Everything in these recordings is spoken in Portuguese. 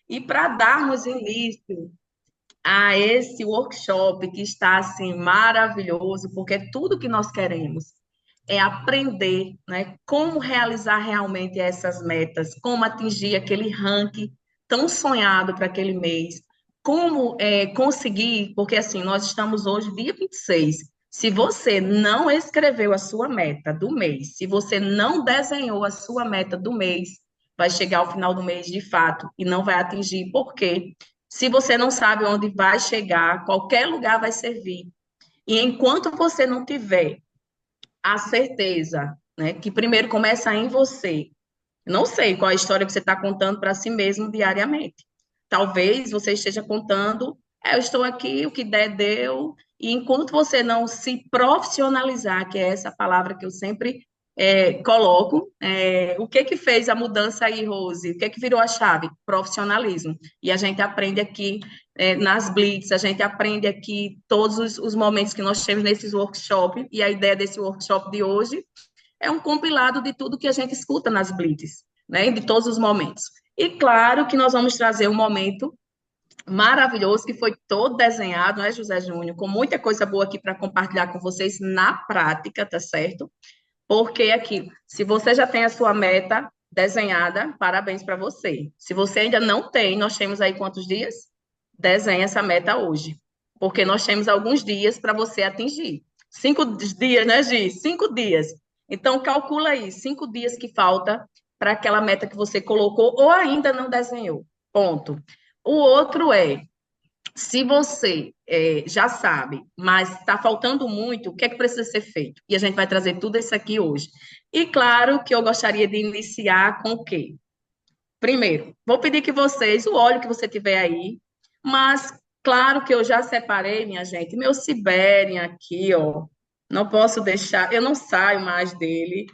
E para darmos início a esse workshop que está assim maravilhoso, porque tudo que nós queremos é aprender, né, como realizar realmente essas metas, como atingir aquele ranking tão sonhado para aquele mês, como conseguir, porque assim, nós estamos hoje dia 26. Se você não escreveu a sua meta do mês, se você não desenhou a sua meta do mês, vai chegar ao final do mês de fato e não vai atingir. Por quê? Se você não sabe onde vai chegar, qualquer lugar vai servir. E enquanto você não tiver a certeza, né, que primeiro começa em você. Não sei qual a história que você está contando para si mesmo diariamente. Talvez você esteja contando, eu estou aqui, o que der, deu. E enquanto você não se profissionalizar, que é essa palavra que eu sempre coloco, o que que fez a mudança aí, Rose? O que que virou a chave? Profissionalismo. E a gente aprende aqui nas Blitz, a gente aprende aqui todos os momentos que nós temos nesses workshops, e a ideia desse workshop de hoje é um compilado de tudo que a gente escuta nas blitz, né, de todos os momentos. E claro que nós vamos trazer um momento maravilhoso que foi todo desenhado, né, José Júnior, com muita coisa boa aqui para compartilhar com vocês na prática, tá certo? Porque aqui, se você já tem a sua meta desenhada, parabéns para você. Se você ainda não tem, nós temos aí quantos dias? Desenhe essa meta hoje, porque nós temos alguns dias para você atingir. 5 dias, né, Gi? 5 dias. Então, calcula aí, 5 dias que falta para aquela meta que você colocou ou ainda não desenhou. Ponto. O outro é, se você já sabe, mas está faltando muito, o que é que precisa ser feito? E a gente vai trazer tudo isso aqui hoje. E claro que eu gostaria de iniciar com o quê? Primeiro, vou pedir que vocês, o óleo que você tiver aí, mas claro que eu já separei, minha gente, meu Sibéria aqui, ó. Não posso deixar, eu não saio mais dele.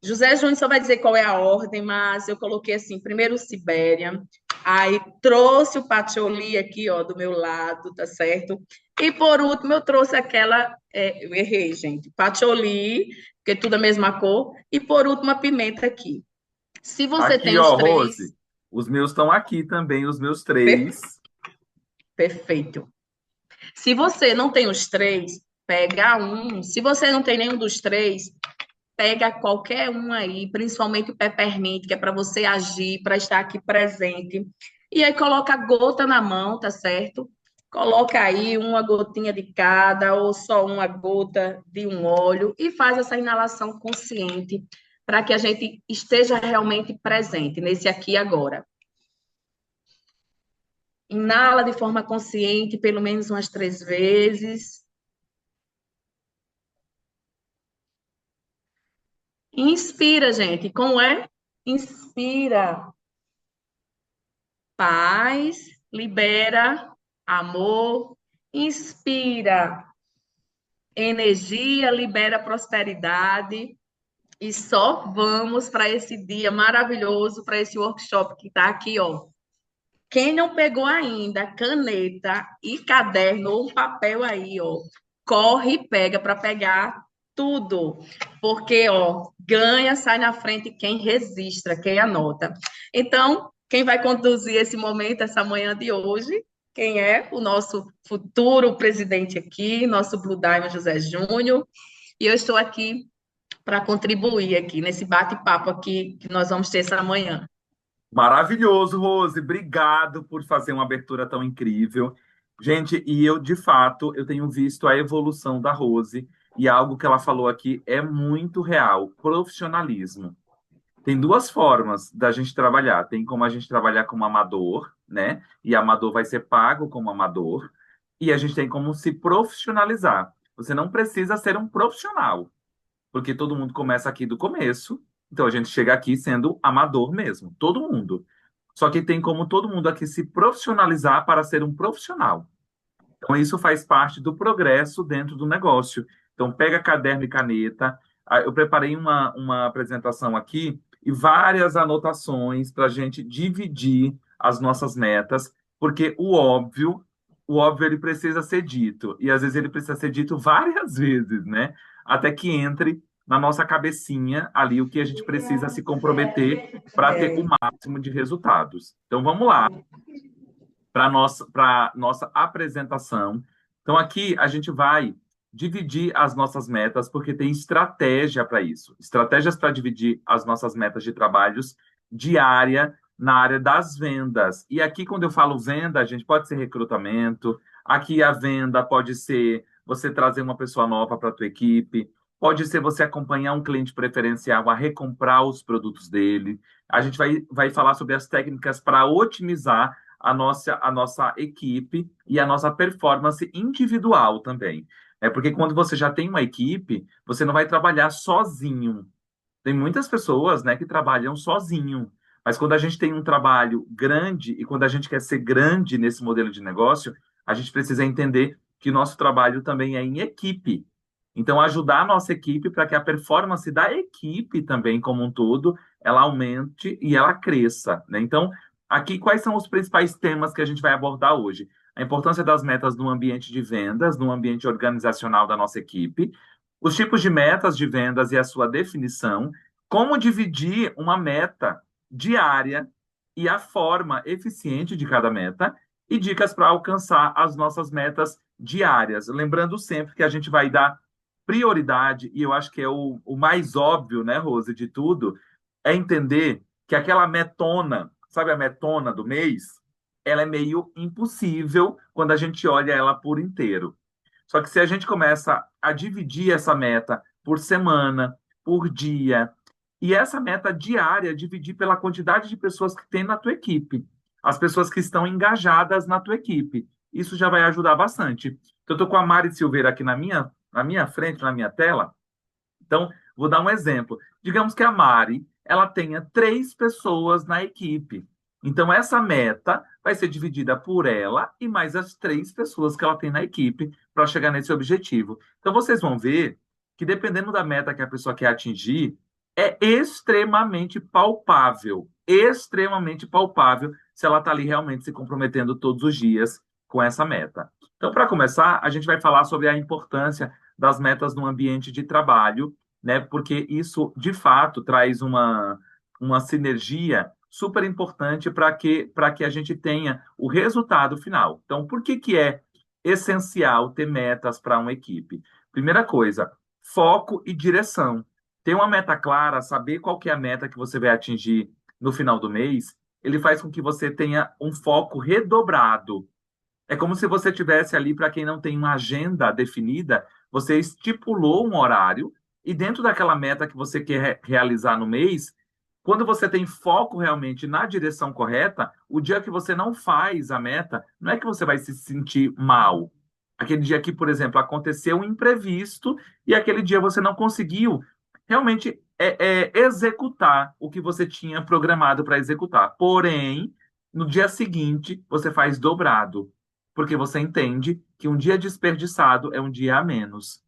José Júnior só vai dizer qual é a ordem, mas eu coloquei assim, primeiro o Sibéria, aí trouxe o patchouli aqui, ó, do meu lado, tá certo? E por último eu trouxe aquela, eu errei, gente, patchouli, porque tudo a mesma cor, e por último a pimenta aqui. Se você Aqui, tem os ó, três, Rose. Os meus estão aqui também, os meus per- três. perfeito. Se você não tem os três, pega um. Se você não tem nenhum dos três, pega qualquer um aí, principalmente o peppermint, que é para você agir, para estar aqui presente. E aí coloca a gota na mão, tá certo? Coloca aí uma gotinha de cada, ou só uma gota de um óleo, e faz essa inalação consciente, para que a gente esteja realmente presente nesse aqui e agora. Inala de forma consciente, pelo menos umas 3 vezes. Inspira, gente. Como é? Inspira. Paz, libera amor, inspira energia, libera prosperidade. E só vamos para esse dia maravilhoso, para esse workshop que está aqui, ó. Quem não pegou ainda caneta e caderno ou um papel aí, ó, corre e pega para pegar tudo, porque ó, ganha, sai na frente quem registra, quem anota. Então, quem vai conduzir esse momento, essa manhã de hoje, quem é o nosso futuro presidente aqui, nosso Blue Diamond José Júnior, e eu estou aqui para contribuir aqui nesse bate-papo aqui que nós vamos ter essa manhã. Maravilhoso, Rose. Obrigado por fazer uma abertura tão incrível. Gente, e eu, de fato, eu tenho visto a evolução da Rose e algo que ela falou aqui é muito real, profissionalismo. Tem duas formas da gente trabalhar. Tem como a gente trabalhar como amador, né? E amador vai ser pago como amador. E a gente tem como se profissionalizar. Você não precisa ser um profissional, porque todo mundo começa aqui do começo. Então a gente chega aqui sendo amador mesmo, todo mundo. Só que tem como todo mundo aqui se profissionalizar para ser um profissional. Então isso faz parte do progresso dentro do negócio. Então pega caderno e caneta. Ah, eu preparei uma apresentação aqui e várias anotações para a gente dividir as nossas metas, porque o óbvio ele precisa ser dito e às vezes ele precisa ser dito várias vezes, né? Até que entre na nossa cabecinha ali o que a gente precisa se comprometer para ter o máximo de resultados. Então vamos lá para nossa apresentação. Então, aqui a gente vai dividir as nossas metas, porque tem estratégia para isso. Estratégias para dividir as nossas metas de trabalhos diária na área das vendas. E aqui, quando eu falo venda, a gente pode ser recrutamento. Aqui a venda pode ser você trazer uma pessoa nova para a tua equipe. Pode ser você acompanhar um cliente preferencial a recomprar os produtos dele. A gente vai falar sobre as técnicas para otimizar a nossa equipe e a nossa performance individual também. É porque quando você já tem uma equipe, você não vai trabalhar sozinho. Tem muitas pessoas, né, que trabalham sozinho. Mas quando a gente tem um trabalho grande e quando a gente quer ser grande nesse modelo de negócio, a gente precisa entender que nosso trabalho também é em equipe. Então, ajudar a nossa equipe para que a performance da equipe também, como um todo, ela aumente e ela cresça, né? Então, aqui, quais são os principais temas que a gente vai abordar hoje? A importância das metas no ambiente de vendas, no ambiente organizacional da nossa equipe, os tipos de metas de vendas e a sua definição, como dividir uma meta diária e a forma eficiente de cada meta, e dicas para alcançar as nossas metas diárias. Lembrando sempre que a gente vai dar prioridade, e eu acho que é o mais óbvio, né, Rose, de tudo, é entender que aquela metona, sabe a metona do mês, ela é meio impossível quando a gente olha ela por inteiro. Só que se a gente começa a dividir essa meta por semana, por dia, e essa meta diária dividir pela quantidade de pessoas que tem na tua equipe, as pessoas que estão engajadas na tua equipe, isso já vai ajudar bastante. Então, eu estou com a Mari Silveira aqui na minha frente, na minha tela. Então, vou dar um exemplo. Digamos que a Mari, ela tenha 3 pessoas na equipe. Então, essa meta vai ser dividida por ela e mais as 3 pessoas que ela tem na equipe para chegar nesse objetivo. Então, vocês vão ver que, dependendo da meta que a pessoa quer atingir, é extremamente palpável se ela está ali realmente se comprometendo todos os dias com essa meta. Então, para começar, a gente vai falar sobre a importância das metas no ambiente de trabalho, né? Porque isso, de fato, traz uma sinergia super importante para que a gente tenha o resultado final. Então, por que que é essencial ter metas para uma equipe? Primeira coisa, foco e direção. Ter uma meta clara, saber qual que é a meta que você vai atingir no final do mês, ele faz com que você tenha um foco redobrado. É como se você tivesse ali, para quem não tem uma agenda definida, você estipulou um horário e dentro daquela meta que você quer realizar no mês, quando você tem foco realmente na direção correta, o dia que você não faz a meta, não é que você vai se sentir mal. Aquele dia que, por exemplo, aconteceu um imprevisto e aquele dia você não conseguiu realmente executar o que você tinha programado para executar. Porém, no dia seguinte, você faz dobrado porque você entende que um dia desperdiçado é um dia a menos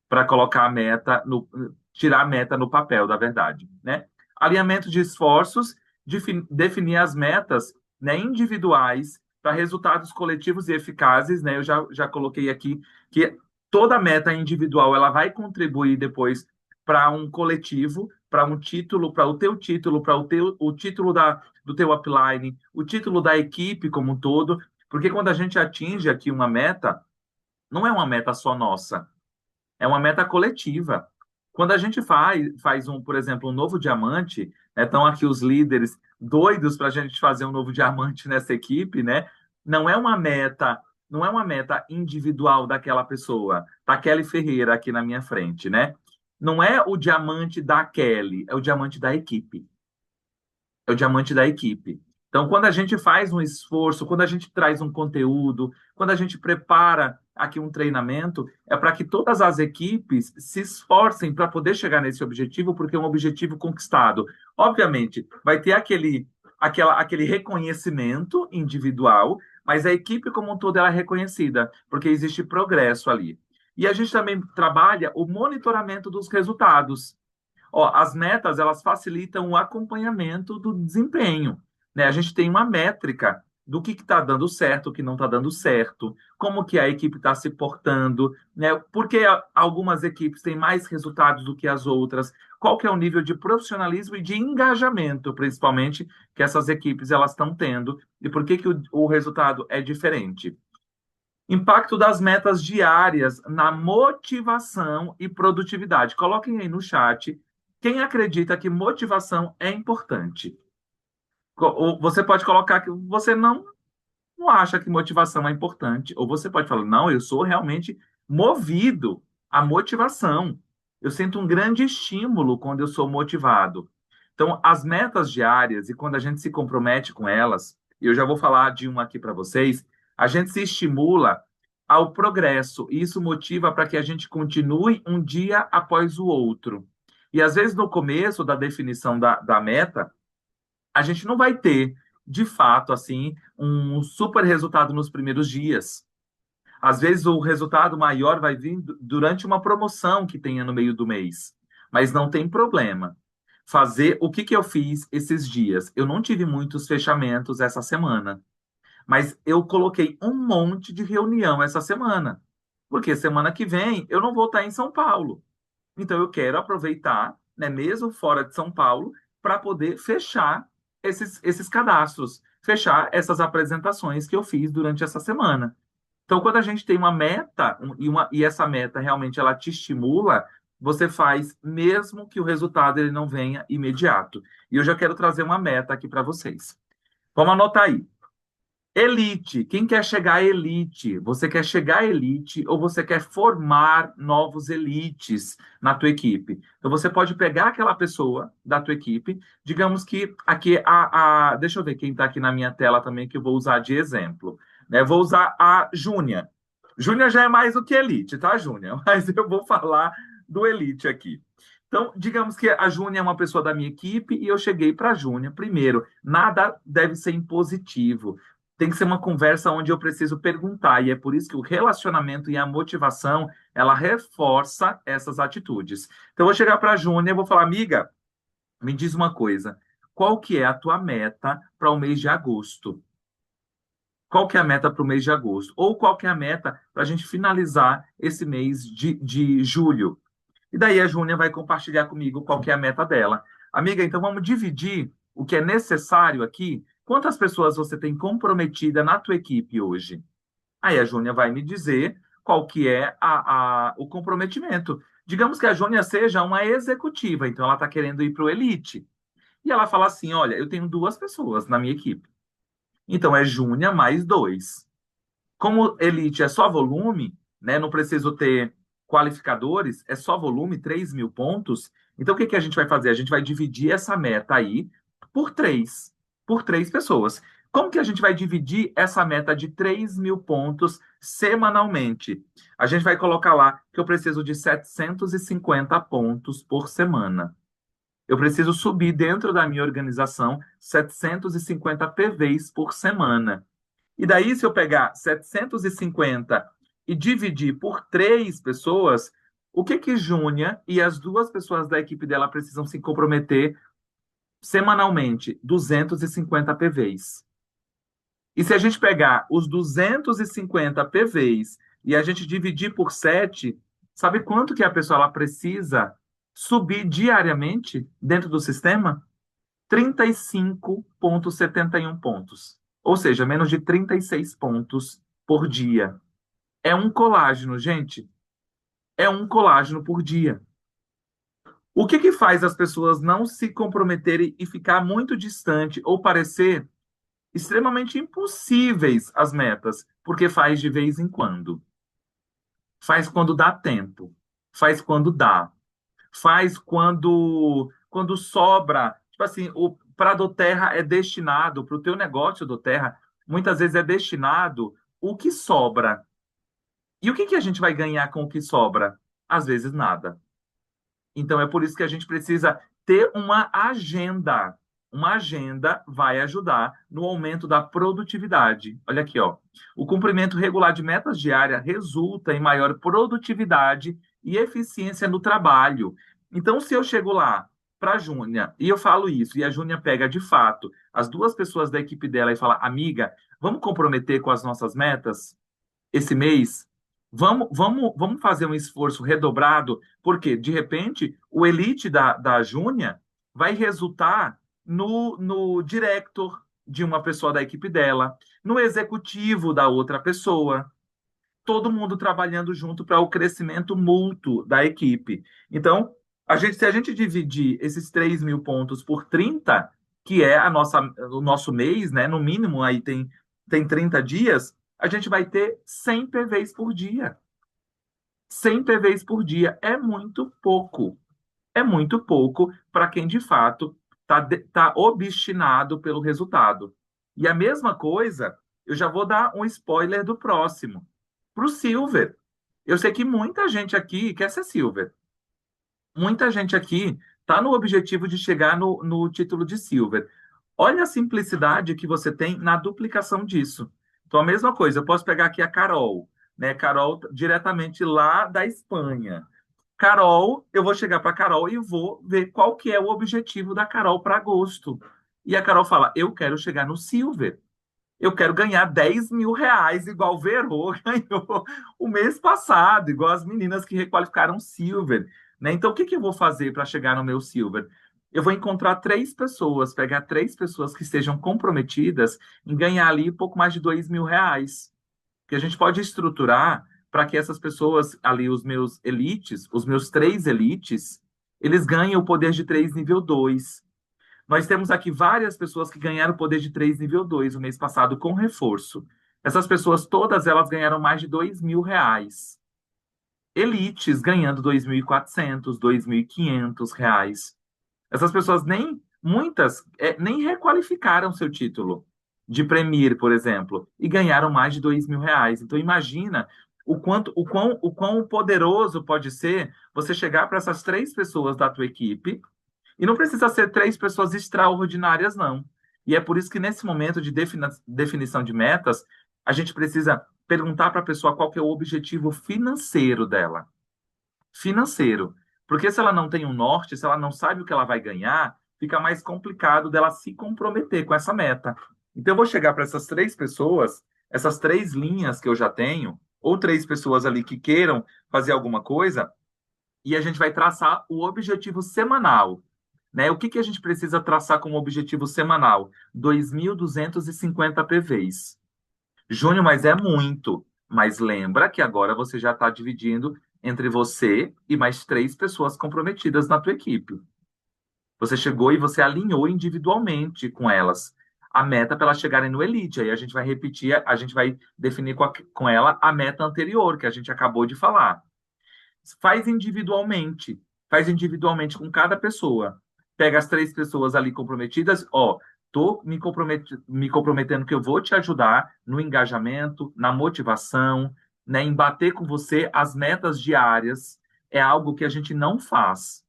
para colocar a meta no tirar a meta no papel, da verdade, né? Alinhamento de esforços, definir as metas, né, individuais para resultados coletivos e eficazes, né? Eu já coloquei aqui que toda meta individual ela vai contribuir depois para um coletivo, para um título, para o teu título, para o título do teu upline, o título da equipe como um todo, porque quando a gente atinge aqui uma meta, não é uma meta só nossa, é uma meta coletiva. Quando a gente faz por exemplo, um novo diamante, né, estão aqui os líderes doidos para a gente fazer um novo diamante nessa equipe, né? Não é uma meta, não é uma meta individual daquela pessoa. Tá Kelly Ferreira aqui na minha frente, né? Não é o diamante da Kelly, é o diamante da equipe, é o diamante da equipe. Então, quando a gente faz um esforço, quando a gente traz um conteúdo, quando a gente prepara aqui um treinamento, é para que todas as equipes se esforcem para poder chegar nesse objetivo, porque é um objetivo conquistado. Obviamente, vai ter aquele reconhecimento individual, mas a equipe como um todo ela é reconhecida, porque existe progresso ali. E a gente também trabalha o monitoramento dos resultados. Ó, as metas, elas facilitam o acompanhamento do desempenho, né? A gente tem uma métrica do que está dando certo, o que não está dando certo, como que a equipe está se portando, né? Porque algumas equipes têm mais resultados do que as outras, qual que é o nível de profissionalismo e de engajamento, principalmente, que essas equipes elas estão tendo, e por que que o resultado é diferente. Impacto das metas diárias na motivação e produtividade. Coloquem aí no chat quem acredita que motivação é importante. Ou você pode colocar que você não acha que motivação é importante, ou você pode falar, não, eu sou realmente movido à motivação. Eu sinto um grande estímulo quando eu sou motivado. Então, as metas diárias, e quando a gente se compromete com elas, e eu já vou falar de uma aqui para vocês, a gente se estimula ao progresso, e isso motiva para que a gente continue um dia após o outro. E às vezes, no começo da definição da meta, a gente não vai ter, de fato, assim, um super resultado nos primeiros dias. Às vezes o resultado maior vai vir durante uma promoção que tenha no meio do mês. Mas não tem problema. Fazer o que que eu fiz esses dias? Eu não tive muitos fechamentos essa semana, mas eu coloquei um monte de reunião essa semana. Porque semana que vem eu não vou estar em São Paulo. Então, eu quero aproveitar, né, mesmo fora de São Paulo, para poder fechar esses cadastros, fechar essas apresentações que eu fiz durante essa semana. Então, quando a gente tem uma meta, e essa meta realmente ela te estimula, você faz mesmo que o resultado ele não venha imediato. E eu já quero trazer uma meta aqui para vocês. Vamos anotar aí. Elite. Quem quer chegar à elite? Você quer chegar à elite ou você quer formar novos elites na tua equipe? Então você pode pegar aquela pessoa da tua equipe, digamos que aqui deixa eu ver quem está aqui na minha tela também que eu vou usar de exemplo, né? Vou usar a Júnia. Júnia já é mais do que elite, tá, Júnia? Mas eu vou falar do elite aqui. Então, digamos que a Júnia é uma pessoa da minha equipe e eu cheguei para a Júnia. Primeiro, nada deve ser impositivo, tem que ser uma conversa onde eu preciso perguntar, e é por isso que o relacionamento e a motivação, ela reforça essas atitudes. Então, eu vou chegar para a Júnia e vou falar, amiga, me diz uma coisa, qual que é a tua meta para o mês de agosto? Qual que é a meta para o mês de agosto? Ou qual que é a meta para a gente finalizar esse mês de julho? E daí a Júnia vai compartilhar comigo qual que é a meta dela. Amiga, então vamos dividir o que é necessário aqui. Quantas pessoas você tem comprometida na tua equipe hoje? Aí a Júnia vai me dizer qual que é o comprometimento. Digamos que a Júnia seja uma executiva, então ela está querendo ir para o Elite. E ela fala assim, olha, eu tenho duas pessoas na minha equipe. Então é Júnia mais dois. Como Elite é só volume, né? Não preciso ter qualificadores, é só volume, 3.000 pontos. Então, o que que a gente vai fazer? A gente vai dividir essa meta aí por por três pessoas. Como que a gente vai dividir essa meta de 3.000 pontos semanalmente? A gente vai colocar lá que eu preciso de 750 pontos por semana. Eu preciso subir dentro da minha organização 750 PVs por semana. E daí, se eu pegar 750 e dividir por três pessoas, o que que Júnia e as duas pessoas da equipe dela precisam se comprometer semanalmente? 250 PVs. E se a gente pegar os 250 PVs e a gente dividir por 7, sabe quanto que a pessoa ela precisa subir diariamente dentro do sistema? 35,71 pontos. Ou seja, menos de 36 pontos por dia. É um colágeno, gente. É um colágeno por dia. O que que faz as pessoas não se comprometerem e ficar muito distante ou parecer extremamente impossíveis as metas? Porque faz de vez em quando. Faz quando dá tempo. Faz quando dá. Faz quando sobra. Tipo assim, para do terra é destinado, para o teu negócio do terra, muitas vezes é destinado o que sobra. E o que que a gente vai ganhar com o que sobra? Às vezes nada. Então é por isso que a gente precisa ter uma agenda. Uma agenda vai ajudar no aumento da produtividade. Olha aqui, ó. O cumprimento regular de metas diárias resulta em maior produtividade e eficiência no trabalho. Então, se eu chego lá para a Júnia e eu falo isso, e a Júnia pega de fato as duas pessoas da equipe dela e fala, amiga, Vamos comprometer com as nossas metas esse mês? Vamos fazer um esforço redobrado, porque, de repente, o elite da Júnia vai resultar no director de uma pessoa da equipe dela, no executivo da outra pessoa, todo mundo trabalhando junto para o crescimento mútuo da equipe. Então, se a gente dividir esses 3.000 pontos por 30, que é o nosso mês, né? No mínimo aí tem 30 dias, a gente vai ter 100 PVs por dia. 100 PVs por dia é muito pouco. É muito pouco para quem de fato tá obstinado pelo resultado. E a mesma coisa, eu já vou dar um spoiler do próximo. Para o Silver. Eu sei que muita gente aqui quer ser Silver. Muita gente aqui está no objetivo de chegar no título de Silver. Olha a simplicidade que você tem na duplicação disso. Então, a mesma coisa, eu posso pegar aqui a Carol, né? Carol diretamente lá da Espanha. Carol, eu vou chegar para Carol e vou ver qual que é o objetivo da Carol para agosto. E a Carol fala: eu quero chegar no Silver. Eu quero ganhar 10 mil reais, igual o Verô ganhou o mês passado, igual as meninas que requalificaram Silver. Né? Então, o que eu vou fazer para chegar no meu Silver? Eu vou encontrar três pessoas, pegar três pessoas que estejam comprometidas em ganhar ali pouco mais de 2 mil reais. Que a gente pode estruturar para que essas pessoas ali, os meus elites, os meus três elites, eles ganhem o poder de 3 nível 2. Nós temos aqui várias pessoas que ganharam o poder de 3 nível 2 o mês passado com reforço. Essas pessoas, todas elas ganharam mais de 2 mil reais. Elites ganhando 2.400, 2.500 reais. Essas pessoas muitas, nem requalificaram seu título de Premier, por exemplo, e ganharam mais de 2 mil reais. Então, imagina o quão poderoso pode ser você chegar para essas três pessoas da tua equipe e não precisa ser três pessoas extraordinárias, não. E é por isso que nesse momento de definição de metas, a gente precisa perguntar para a pessoa qual que é o objetivo financeiro dela. Financeiro. Porque se ela não tem um norte, se ela não sabe o que ela vai ganhar, fica mais complicado dela se comprometer com essa meta. Então, eu vou chegar para essas três pessoas, essas três linhas que eu já tenho, ou três pessoas ali que queiram fazer alguma coisa, e a gente vai traçar o objetivo semanal. Né? O que a gente precisa traçar como objetivo semanal? 2.250 PVs. Júnior, mas é muito. Mas lembra que agora você já está dividindo entre você e mais três pessoas comprometidas na tua equipe. Você chegou e você alinhou individualmente com elas a meta para elas chegarem no Elite. Aí a gente vai repetir, a gente vai definir com ela a meta anterior, que a gente acabou de falar. Faz individualmente com cada pessoa. Pega as três pessoas ali comprometidas, ó, tô me comprometendo que eu vou te ajudar no engajamento, na motivação, né, em bater com você as metas diárias. É algo que a gente não faz.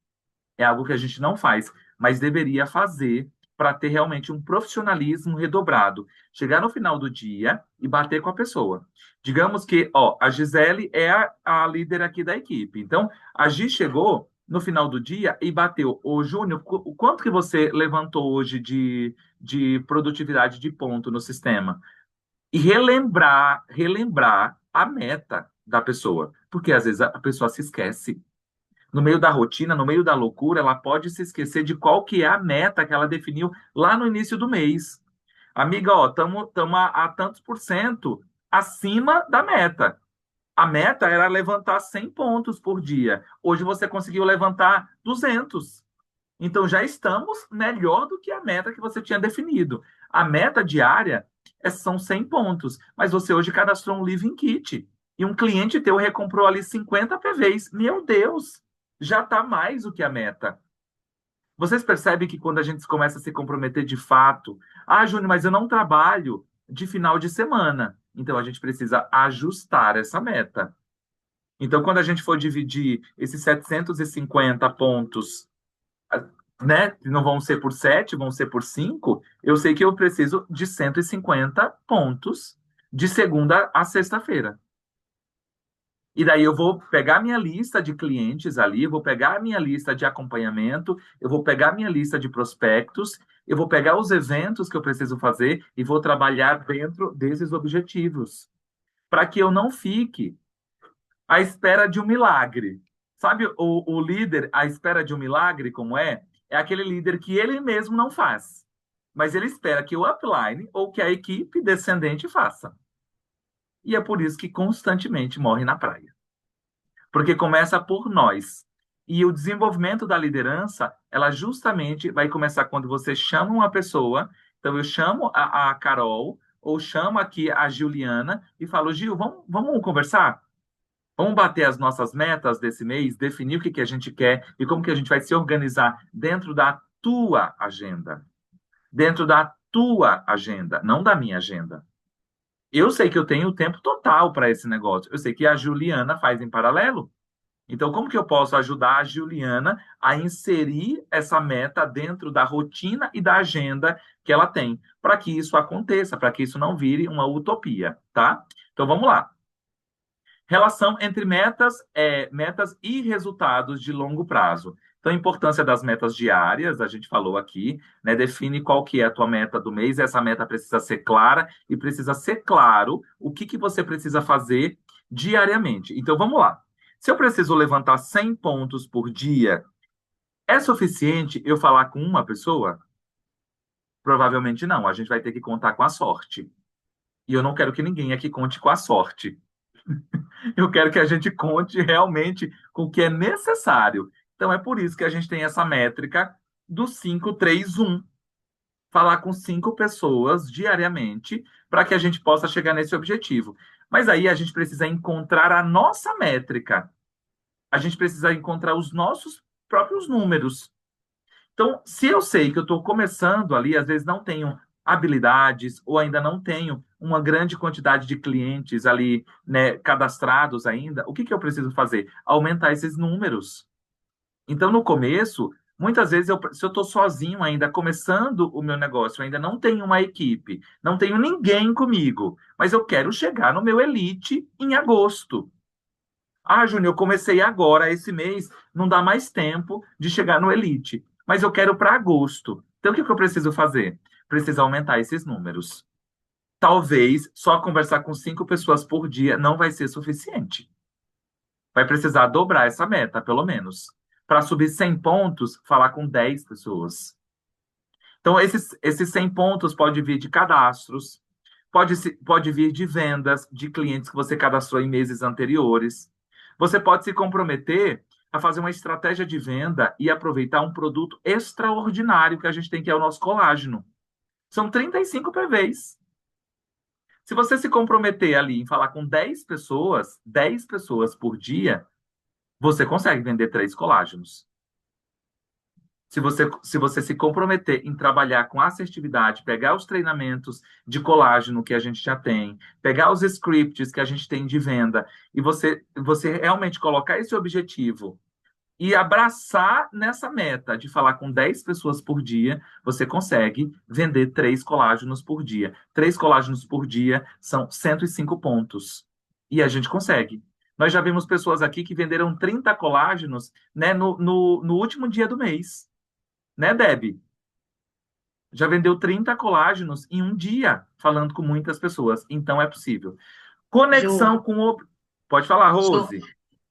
É algo que a gente não faz, mas deveria fazer para ter realmente um profissionalismo redobrado. Chegar no final do dia e bater com a pessoa. Digamos que, ó, a Gisele é a líder aqui da equipe. Então, a Gi chegou no final do dia e bateu. Ô, Júnior, o quanto que você levantou hoje de produtividade de ponto no sistema? E relembrar a meta da pessoa. Porque às vezes a pessoa se esquece no meio da rotina, no meio da loucura, ela pode se esquecer de qual que é a meta que ela definiu lá no início do mês. Amiga, ó, estamos a tantos por cento acima da meta. A meta era levantar 100 pontos por dia. Hoje você conseguiu levantar 200. Então já estamos melhor do que a meta que você tinha definido. A meta diária são 100 pontos, mas você hoje cadastrou um Living Kit e um cliente teu recomprou ali 50 PVs. Meu Deus, já está mais do que a meta. Vocês percebem que quando a gente começa a se comprometer de fato, Júnior, mas eu não trabalho de final de semana. Então a gente precisa ajustar essa meta. Então, quando a gente for dividir esses 750 pontos, né, não vão ser por 7, vão ser por 5, eu sei que eu preciso de 150 pontos de segunda a sexta-feira. E daí eu vou pegar minha lista de clientes ali, vou pegar a minha lista de acompanhamento, eu vou pegar minha lista de prospectos, Eu vou pegar os eventos que eu preciso fazer e vou trabalhar dentro desses objetivos, para que eu não fique à espera de um milagre. Sabe o líder à espera de um milagre, como é? É aquele líder que ele mesmo não faz, mas ele espera que o upline ou que a equipe descendente faça. E é por isso que constantemente morre na praia. Porque começa por nós. E o desenvolvimento da liderança, ela justamente vai começar quando você chama uma pessoa. Então, eu chamo a Carol, ou chamo aqui a Juliana, e falo, Gil, vamos conversar? Vamos bater as nossas metas desse mês, definir o que, que a gente quer e como que a gente vai se organizar dentro da tua agenda. Dentro da tua agenda, não da minha agenda. Eu sei que eu tenho o tempo total para esse negócio. Eu sei que a Juliana faz em paralelo. Então, como que eu posso ajudar a Juliana a inserir essa meta dentro da rotina e da agenda que ela tem, para que isso aconteça, para que isso não vire uma utopia, tá? Então, vamos lá. Relação entre metas e resultados de longo prazo. Então, a importância das metas diárias, a gente falou aqui, né? Define qual que é a tua meta do mês. Essa meta precisa ser clara e precisa ser claro o que que você precisa fazer diariamente. Então, vamos lá. Se eu preciso levantar 100 pontos por dia, é suficiente eu falar com uma pessoa? Provavelmente não. A gente vai ter que contar com a sorte. E eu não quero que ninguém aqui conte com a sorte. Eu quero que a gente conte realmente com o que é necessário. Então, é por isso que a gente tem essa métrica do 5-3-1. Falar com 5 pessoas diariamente para que a gente possa chegar nesse objetivo. Mas aí a gente precisa encontrar a nossa métrica. A gente precisa encontrar os nossos próprios números. Então, se eu sei que eu estou começando ali, às vezes não tenho habilidades ou ainda não tenho uma grande quantidade de clientes ali, né, cadastrados ainda, o que que eu preciso fazer? Aumentar esses números. Então, no começo, muitas vezes, se eu estou sozinho ainda, começando o meu negócio, eu ainda não tenho uma equipe, não tenho ninguém comigo, mas eu quero chegar no meu elite em agosto. Ah, Júnior, eu comecei agora, esse mês, não dá mais tempo de chegar no Elite, mas eu quero para agosto. Então, o que que eu preciso fazer? Preciso aumentar esses números. Talvez só conversar com 5 pessoas por dia não vai ser suficiente. Vai precisar dobrar essa meta, pelo menos. Para subir 100 pontos, falar com 10 pessoas. Então, esses 100 pontos pode vir de cadastros, pode vir de vendas de clientes que você cadastrou em meses anteriores. Você pode se comprometer a fazer uma estratégia de venda e aproveitar um produto extraordinário que a gente tem, que é o nosso colágeno. São 35 PVs. Se você se comprometer ali em falar com 10 pessoas por dia, você consegue vender 3 colágenos. Se você se comprometer em trabalhar com assertividade, pegar os treinamentos de colágeno que a gente já tem, pegar os scripts que a gente tem de venda, e você realmente colocar esse objetivo e abraçar nessa meta de falar com 10 pessoas por dia, você consegue vender 3 colágenos por dia. 3 colágenos por dia são 105 pontos. E a gente consegue. Nós já vimos pessoas aqui que venderam 30 colágenos, né, no último dia do mês, né, Deb? Já vendeu 30 colágenos em um dia, falando com muitas pessoas. Então é possível. Ju, Conexão com o. Pode falar, Ju, Rose.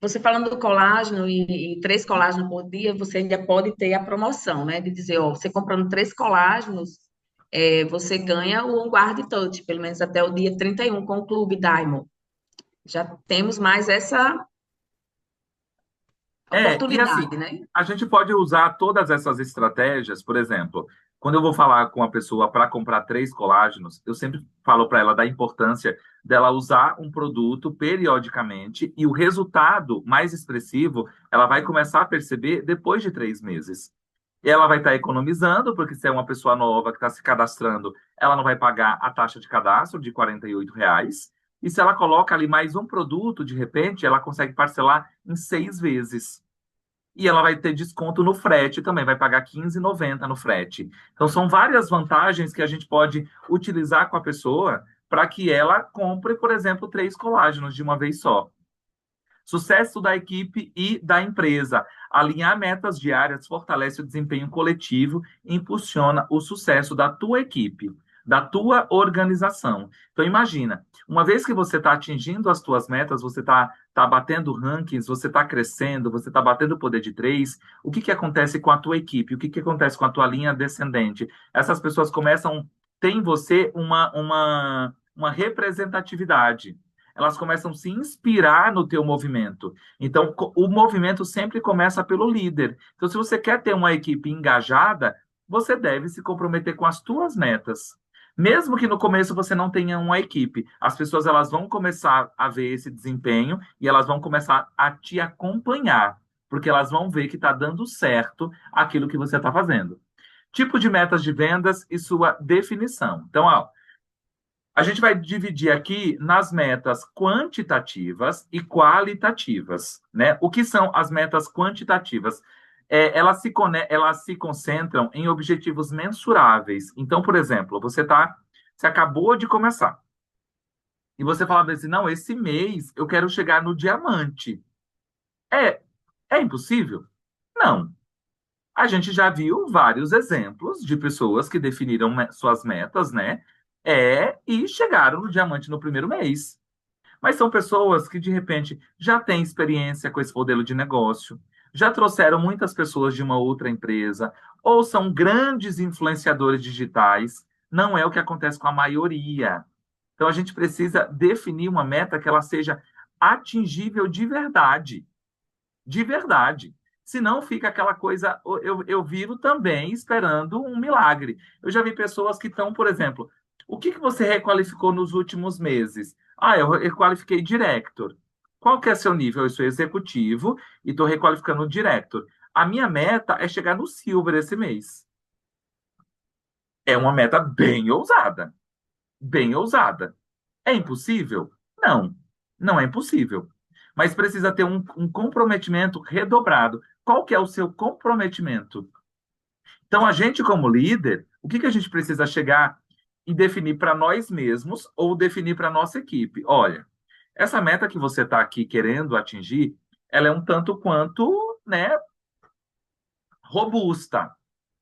você falando do colágeno e 3 colágenos por dia, você ainda pode ter a promoção, né? De dizer, ó, você comprando 3 colágenos, você ganha o On Guard Touch, pelo menos até o dia 31 com o Clube Diamond. Já temos mais essa E assim, oportunidade, né? a gente pode usar todas essas estratégias, por exemplo, quando eu vou falar com a pessoa para comprar 3 colágenos, eu sempre falo para ela da importância dela usar um produto periodicamente e o resultado mais expressivo ela vai começar a perceber depois de 3 meses. E ela vai estar economizando, porque se é uma pessoa nova que está se cadastrando, ela não vai pagar a taxa de cadastro de R$ 48. E se ela coloca ali mais um produto, de repente, ela consegue parcelar em 6 vezes. E ela vai ter desconto no frete também, vai pagar R$ 15,90 no frete. Então, são várias vantagens que a gente pode utilizar com a pessoa para que ela compre, por exemplo, 3 colágenos de uma vez só. Sucesso da equipe e da empresa. Alinhar metas diárias fortalece o desempenho coletivo e impulsiona o sucesso da tua equipe, da tua organização. Então, imagina, uma vez que você está atingindo as tuas metas, você tá batendo rankings, você está crescendo, você está batendo o poder de três, o que que acontece com a tua equipe? O que que acontece com a tua linha descendente? Essas pessoas começam, tem em você uma representatividade. Elas começam a se inspirar no teu movimento. Então, o movimento sempre começa pelo líder. Então, se você quer ter uma equipe engajada, você deve se comprometer com as tuas metas. Mesmo que no começo você não tenha uma equipe, as pessoas elas vão começar a ver esse desempenho e elas vão começar a te acompanhar, porque elas vão ver que está dando certo aquilo que você está fazendo. Tipo de metas de vendas e sua definição. Então, ó, a gente vai dividir aqui nas metas quantitativas e qualitativas, né? O que são as metas quantitativas? Elas se concentram em objetivos mensuráveis. Então, por exemplo, você acabou de começar e você fala assim, não, esse mês eu quero chegar no diamante. É, é impossível? Não. A gente já viu vários exemplos de pessoas que definiram suas metas, né? E chegaram no diamante no primeiro mês. Mas são pessoas que, de repente, já têm experiência com esse modelo de negócio, já trouxeram muitas pessoas de uma outra empresa, ou são grandes influenciadores digitais. Não é o que acontece com a maioria. Então, a gente precisa definir uma meta que ela seja atingível de verdade. De verdade. Senão fica aquela coisa, eu vivo também esperando um milagre. Eu já vi pessoas que estão, por exemplo, o que que você requalificou nos últimos meses? Ah, eu requalifiquei director. Qual que é seu nível? Eu sou executivo e estou requalificando o director. A minha meta é chegar no silver esse mês. É uma meta bem ousada. Bem ousada. É impossível? Não, não é impossível. Mas precisa ter um comprometimento redobrado. Qual que é o seu comprometimento? Então, a gente, como líder, o que que a gente precisa chegar e definir para nós mesmos ou definir para a nossa equipe? Olha, essa meta que você está aqui querendo atingir, ela é um tanto quanto, né, robusta.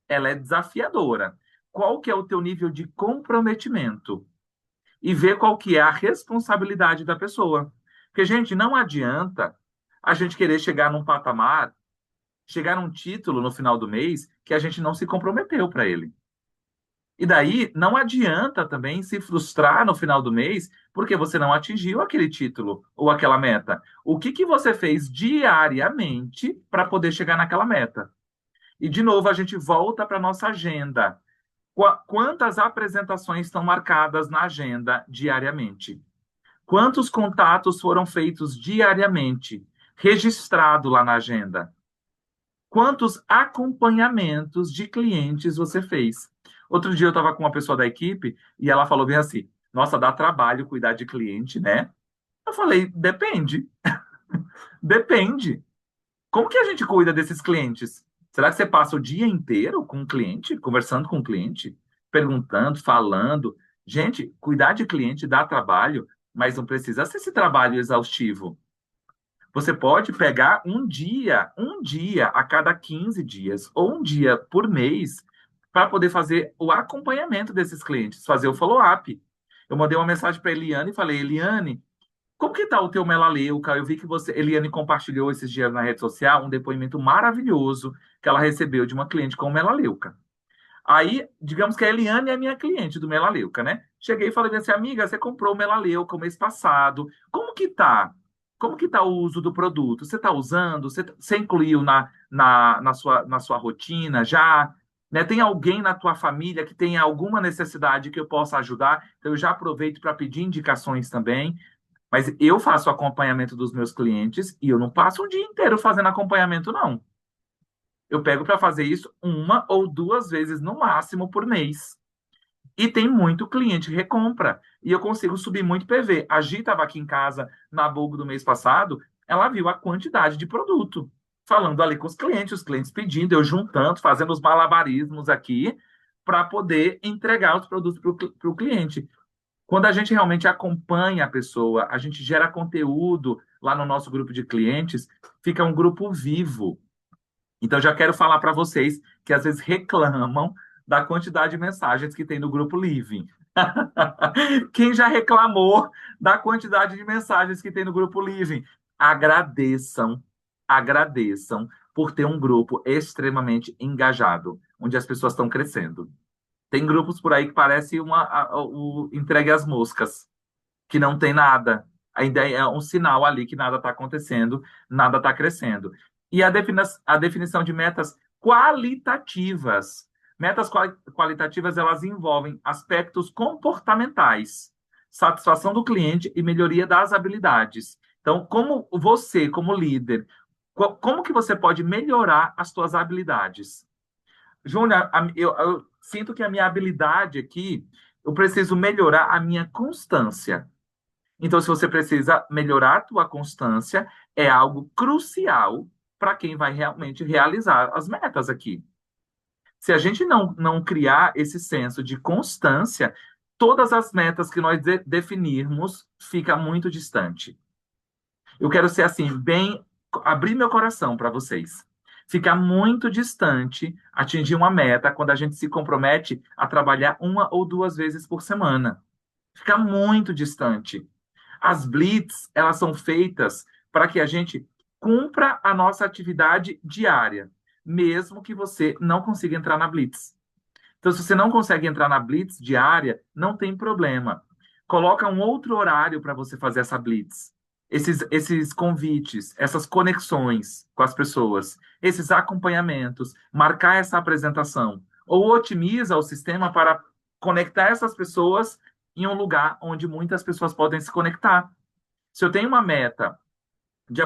Ela é desafiadora. Qual que é o teu nível de comprometimento? E ver qual que é a responsabilidade da pessoa. Porque, gente, não adianta a gente querer chegar num patamar, chegar num título no final do mês que a gente não se comprometeu para ele. E daí não adianta também se frustrar no final do mês porque você não atingiu aquele título ou aquela meta. O que que você fez diariamente para poder chegar naquela meta? E de novo a gente volta para nossa agenda. Quantas apresentações estão marcadas na agenda diariamente? Quantos contatos foram feitos diariamente? Registrado lá na agenda. Quantos acompanhamentos de clientes você fez? Outro dia eu estava com uma pessoa da equipe e ela falou bem assim: Nossa, dá trabalho cuidar de cliente, né? Eu falei: Depende. Depende. Como que a gente cuida desses clientes? Será que você passa o dia inteiro com o cliente, conversando com o cliente, perguntando, falando? Gente, cuidar de cliente dá trabalho, mas não precisa ser esse trabalho exaustivo. Você pode pegar um dia a cada 15 dias, ou um dia por mês, para poder fazer o acompanhamento desses clientes, fazer o follow-up. Eu mandei uma mensagem para Eliane e falei: Eliane, como que tá o teu melaleuca? Eu vi que Eliane compartilhou esses dias na rede social um depoimento maravilhoso que ela recebeu de uma cliente com melaleuca. Aí, digamos que a Eliane é a minha cliente do melaleuca, né? Cheguei e falei assim, amiga, você comprou o melaleuca o mês passado. Como que tá? Como que tá o uso do produto? Você está usando? Você incluiu na sua rotina já? Né? Tem alguém na tua família que tenha alguma necessidade que eu possa ajudar? Então, eu já aproveito para pedir indicações também. Mas eu faço acompanhamento dos meus clientes e eu não passo o dia inteiro fazendo acompanhamento, não. Eu pego para fazer isso uma ou duas vezes no máximo por mês. E tem muito cliente que recompra. E eu consigo subir muito PV. A Gi estava aqui em casa na Bulgo do mês passado, ela viu a quantidade de produto. Falando ali com os clientes pedindo, eu juntando, fazendo os malabarismos aqui para poder entregar os produtos para o cliente. Quando a gente realmente acompanha a pessoa, a gente gera conteúdo, lá no nosso grupo de clientes, fica um grupo vivo. Então, já quero falar para vocês que às vezes reclamam da quantidade de mensagens que tem no grupo Living. Quem já reclamou da quantidade de mensagens que tem no grupo Living? Agradeçam, agradeçam por ter um grupo extremamente engajado, onde as pessoas estão crescendo. Tem grupos por aí que parece o entregue às moscas, que não tem nada. Ainda é um sinal ali que nada está acontecendo, nada está crescendo. E a definição de metas qualitativas. Metas qualitativas, elas envolvem aspectos comportamentais, satisfação do cliente e melhoria das habilidades. Então, como você, como líder, como que você pode melhorar as suas habilidades? Júnior, eu sinto que a minha habilidade aqui, eu preciso melhorar a minha constância. Então, se você precisa melhorar a tua constância, é algo crucial para quem vai realmente realizar as metas aqui. Se a gente não criar esse senso de constância, todas as metas que nós definirmos fica muito distante. Eu quero ser assim, bem, abrir meu coração para vocês. Fica muito distante atingir uma meta quando a gente se compromete a trabalhar uma ou duas vezes por semana. Fica muito distante. As blitz, elas são feitas para que a gente cumpra a nossa atividade diária, mesmo que você não consiga entrar na blitz. Então, se você não consegue entrar na blitz diária, não tem problema. Coloca um outro horário para você fazer essa blitz. Esses convites, essas conexões com as pessoas, esses acompanhamentos, marcar essa apresentação, ou otimiza o sistema para conectar essas pessoas em um lugar onde muitas pessoas podem se conectar. Se eu tenho uma meta de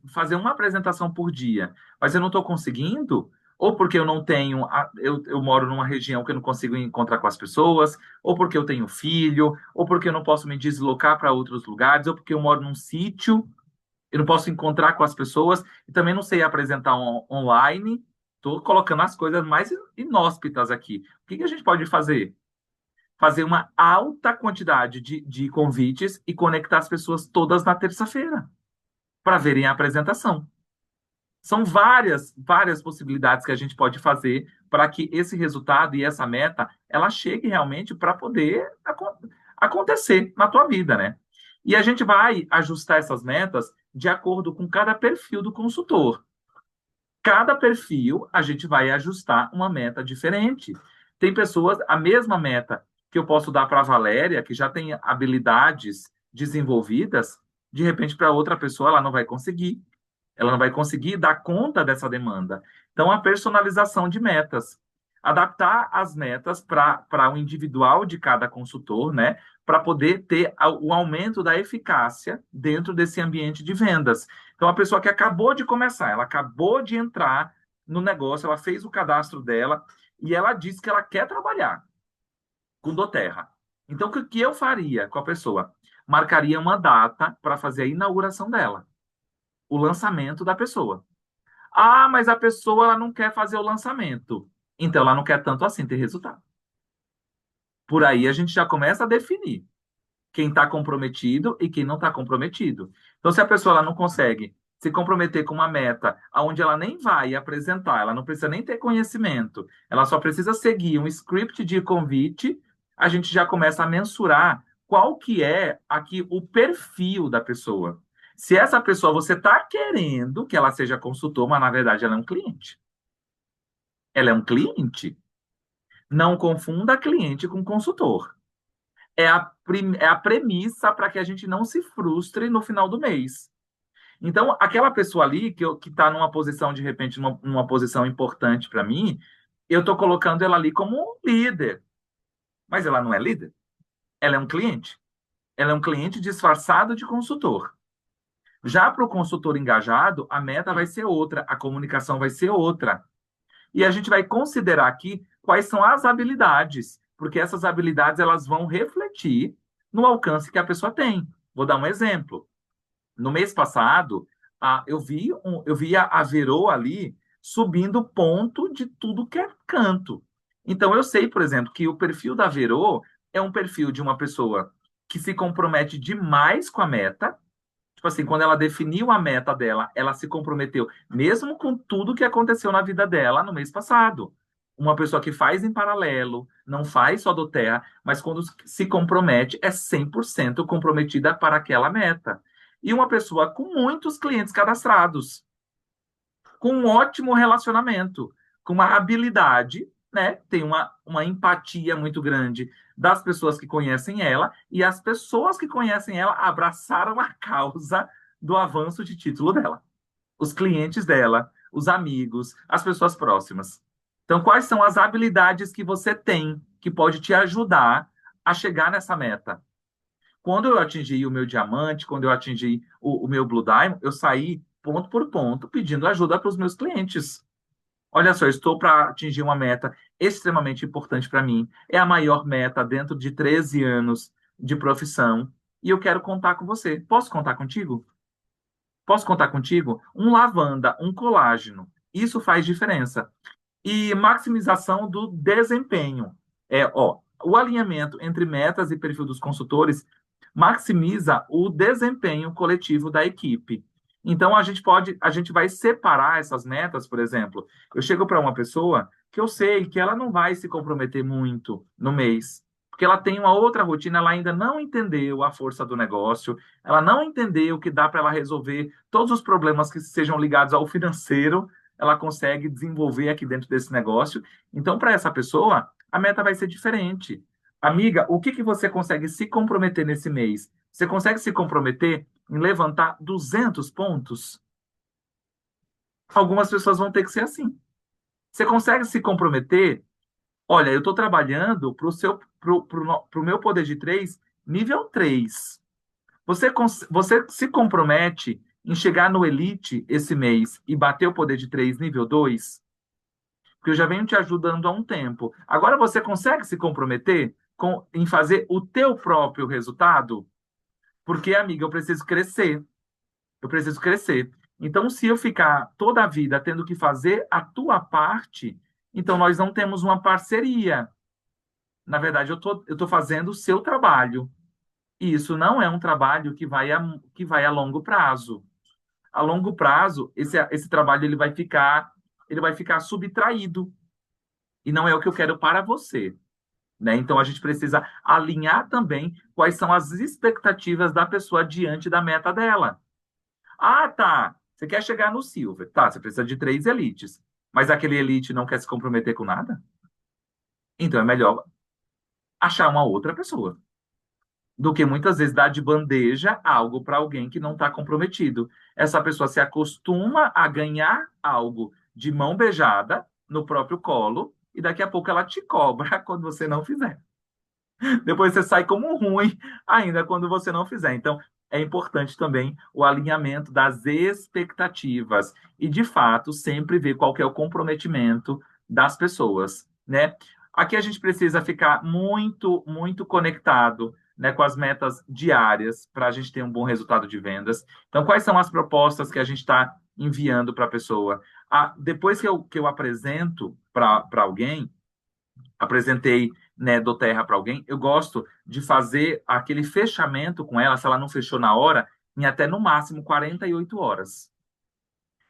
fazer uma apresentação por dia, mas eu não estou conseguindo, ou porque eu não tenho, eu moro numa região que eu não consigo encontrar com as pessoas, ou porque eu tenho filho, ou porque eu não posso me deslocar para outros lugares, ou porque eu moro num sítio, eu não posso encontrar com as pessoas, e também não sei apresentar online. Estou colocando as coisas mais inóspitas aqui. O que a gente pode fazer? Fazer uma alta quantidade de convites e conectar as pessoas todas na terça-feira para verem a apresentação. São várias possibilidades que a gente pode fazer para que esse resultado e essa meta ela chegue realmente para poder acontecer na tua vida, né? E a gente vai ajustar essas metas de acordo com cada perfil do consultor. Cada perfil a gente vai ajustar uma meta diferente. Tem pessoas, a mesma meta que eu posso dar para a Valéria, que já tem habilidades desenvolvidas, de repente para outra pessoa ela não vai conseguir. Ela não vai conseguir dar conta dessa demanda. Então, a personalização de metas. Adaptar as metas para o individual de cada consultor, né? Para poder ter o aumento da eficácia dentro desse ambiente de vendas. Então, a pessoa que acabou de começar, ela acabou de entrar no negócio, ela fez o cadastro dela e ela disse que ela quer trabalhar com Doterra. Então, o que eu faria com a pessoa? Marcaria uma data para fazer a inauguração dela, o lançamento da pessoa. Ah, mas a pessoa ela não quer fazer o lançamento. Então, ela não quer tanto assim ter resultado. Por aí a gente já começa a definir quem está comprometido e quem não está comprometido. Então, se a pessoa ela não consegue se comprometer com uma meta onde ela nem vai apresentar, ela não precisa nem ter conhecimento, ela só precisa seguir um script de convite, a gente já começa a mensurar qual que é aqui o perfil da pessoa. Se essa pessoa você está querendo que ela seja consultor, mas na verdade ela é um cliente. Ela é um cliente. Não confunda cliente com consultor. É a premissa para que a gente não se frustre no final do mês. Então, aquela pessoa ali que está numa posição, de repente, numa posição importante para mim, eu estou colocando ela ali como líder. Mas ela não é líder. Ela é um cliente. Ela é um cliente disfarçado de consultor. Já para o consultor engajado, a meta vai ser outra, a comunicação vai ser outra. E a gente vai considerar aqui quais são as habilidades, porque essas habilidades elas vão refletir no alcance que a pessoa tem. Vou dar um exemplo. No mês passado, eu vi a Verô ali subindo ponto de tudo que é canto. Então, eu sei, por exemplo, que o perfil da Verô é um perfil de uma pessoa que se compromete demais com a meta, Tipo assim, quando ela definiu a meta dela, ela se comprometeu, mesmo com tudo que aconteceu na vida dela no mês passado. Uma pessoa que faz em paralelo, não faz só do terra, mas quando se compromete, é 100% comprometida para aquela meta. E uma pessoa com muitos clientes cadastrados, com um ótimo relacionamento, com uma habilidade, né? Tem uma empatia muito grande das pessoas que conhecem ela, e as pessoas que conhecem ela abraçaram a causa do avanço de título dela. Os clientes dela, os amigos, as pessoas próximas. Então, quais são as habilidades que você tem que pode te ajudar a chegar nessa meta? Quando eu atingi o meu diamante, quando eu atingi o meu Blue Diamond, eu saí ponto por ponto pedindo ajuda para os meus clientes. Olha só, eu estou para atingir uma meta extremamente importante para mim. É a maior meta dentro de 13 anos de profissão. E eu quero contar com você. Posso contar contigo? Posso contar contigo? Um lavanda, um colágeno. Isso faz diferença. E maximização do desempenho. O alinhamento entre metas e perfil dos consultores maximiza o desempenho coletivo da equipe. Então a gente vai separar essas metas, por exemplo. Eu chego para uma pessoa que eu sei que ela não vai se comprometer muito no mês, porque ela tem uma outra rotina, ela ainda não entendeu a força do negócio, ela não entendeu que dá para ela resolver todos os problemas que sejam ligados ao financeiro, ela consegue desenvolver aqui dentro desse negócio. Então, para essa pessoa, a meta vai ser diferente. Amiga, o que que você consegue se comprometer nesse mês? Você consegue se comprometer em levantar 200 pontos? Algumas pessoas vão ter que ser assim. Você consegue se comprometer? Olha, eu estou trabalhando para o pro meu poder de 3 nível 3. Você se compromete em chegar no Elite esse mês e bater o poder de 3 nível 2? Porque eu já venho te ajudando há um tempo. Agora você consegue se comprometer em fazer o teu próprio resultado? Porque, amiga, eu preciso crescer. Eu preciso crescer. Então, se eu ficar toda a vida tendo que fazer a tua parte, então nós não temos uma parceria. Na verdade, eu tô fazendo o seu trabalho. E isso não é um trabalho que vai a longo prazo. A longo prazo, esse trabalho ele vai ficar subtraído. E não é o que eu quero para você. Né? Então, a gente precisa alinhar também quais são as expectativas da pessoa diante da meta dela. Ah, tá. Você quer chegar no Silver. Tá, você precisa de 3 elites. Mas aquele elite não quer se comprometer com nada? Então é melhor achar uma outra pessoa do que muitas vezes dar de bandeja algo para alguém que não está comprometido. Essa pessoa se acostuma a ganhar algo de mão beijada no próprio colo e daqui a pouco ela te cobra quando você não fizer. Depois você sai como ruim ainda quando você não fizer. Então, é importante também o alinhamento das expectativas e, de fato, sempre ver qual que é o comprometimento das pessoas, né? Aqui a gente precisa ficar muito, muito conectado, né, com as metas diárias para a gente ter um bom resultado de vendas. Então, quais são as propostas que a gente está enviando para a pessoa? Depois que eu apresento para alguém, apresentei, né, do Terra para alguém, eu gosto de fazer aquele fechamento com ela, se ela não fechou na hora, em até no máximo 48 horas.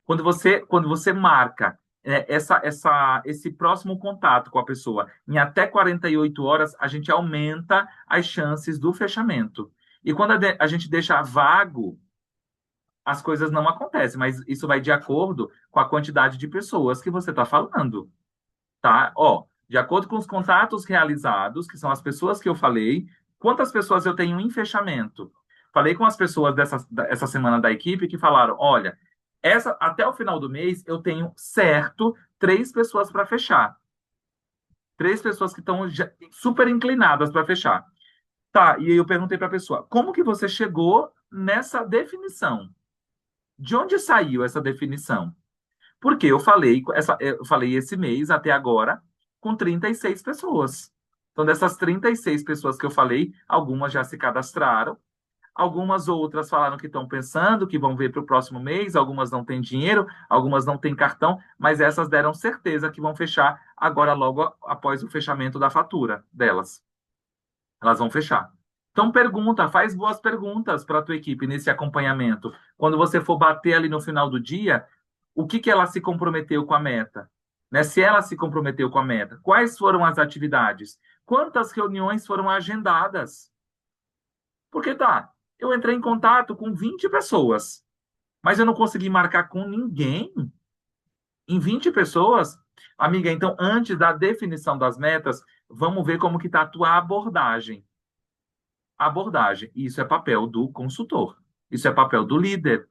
Quando você marca esse próximo contato com a pessoa em até 48 horas, a gente aumenta as chances do fechamento. E quando a gente deixa vago, as coisas não acontecem, mas isso vai de acordo com a quantidade de pessoas que você está falando, tá? Ó, de acordo com os contatos realizados, que são as pessoas que eu falei, quantas pessoas eu tenho em fechamento? Falei com as pessoas essa semana da equipe que falaram, olha, até o final do mês eu tenho certo 3 pessoas para fechar. 3 pessoas que estão super inclinadas para fechar. Tá, e aí eu perguntei para a pessoa, como que você chegou nessa definição? De onde saiu essa definição? Porque eu falei esse mês até agora com 36 pessoas. Então, dessas 36 pessoas que eu falei, algumas já se cadastraram, algumas outras falaram que estão pensando, que vão ver para o próximo mês, algumas não têm dinheiro, algumas não têm cartão, mas essas deram certeza que vão fechar agora, logo após o fechamento da fatura delas. Elas vão fechar. Então pergunta, faz boas perguntas para a tua equipe nesse acompanhamento. Quando você for bater ali no final do dia, o que que ela se comprometeu com a meta? Né? Se ela se comprometeu com a meta, quais foram as atividades? Quantas reuniões foram agendadas? Porque tá, eu entrei em contato com 20 pessoas, mas eu não consegui marcar com ninguém em 20 pessoas. Amiga, então antes da definição das metas, vamos ver como que está a tua abordagem. Abordagem, isso é papel do consultor. Isso é papel do líder.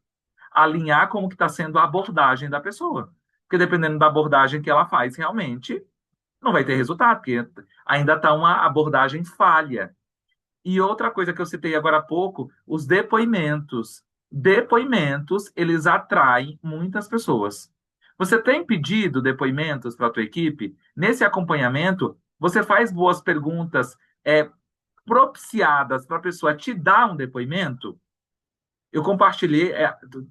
Alinhar como que está sendo a abordagem da pessoa. Porque dependendo da abordagem que ela faz, realmente não vai ter resultado, porque ainda está uma abordagem falha. E outra coisa que eu citei agora há pouco, os depoimentos. Depoimentos, eles atraem muitas pessoas. Você tem pedido depoimentos para a tua equipe? Nesse acompanhamento, você faz boas perguntas propiciadas para a pessoa te dar um depoimento? Eu compartilhei,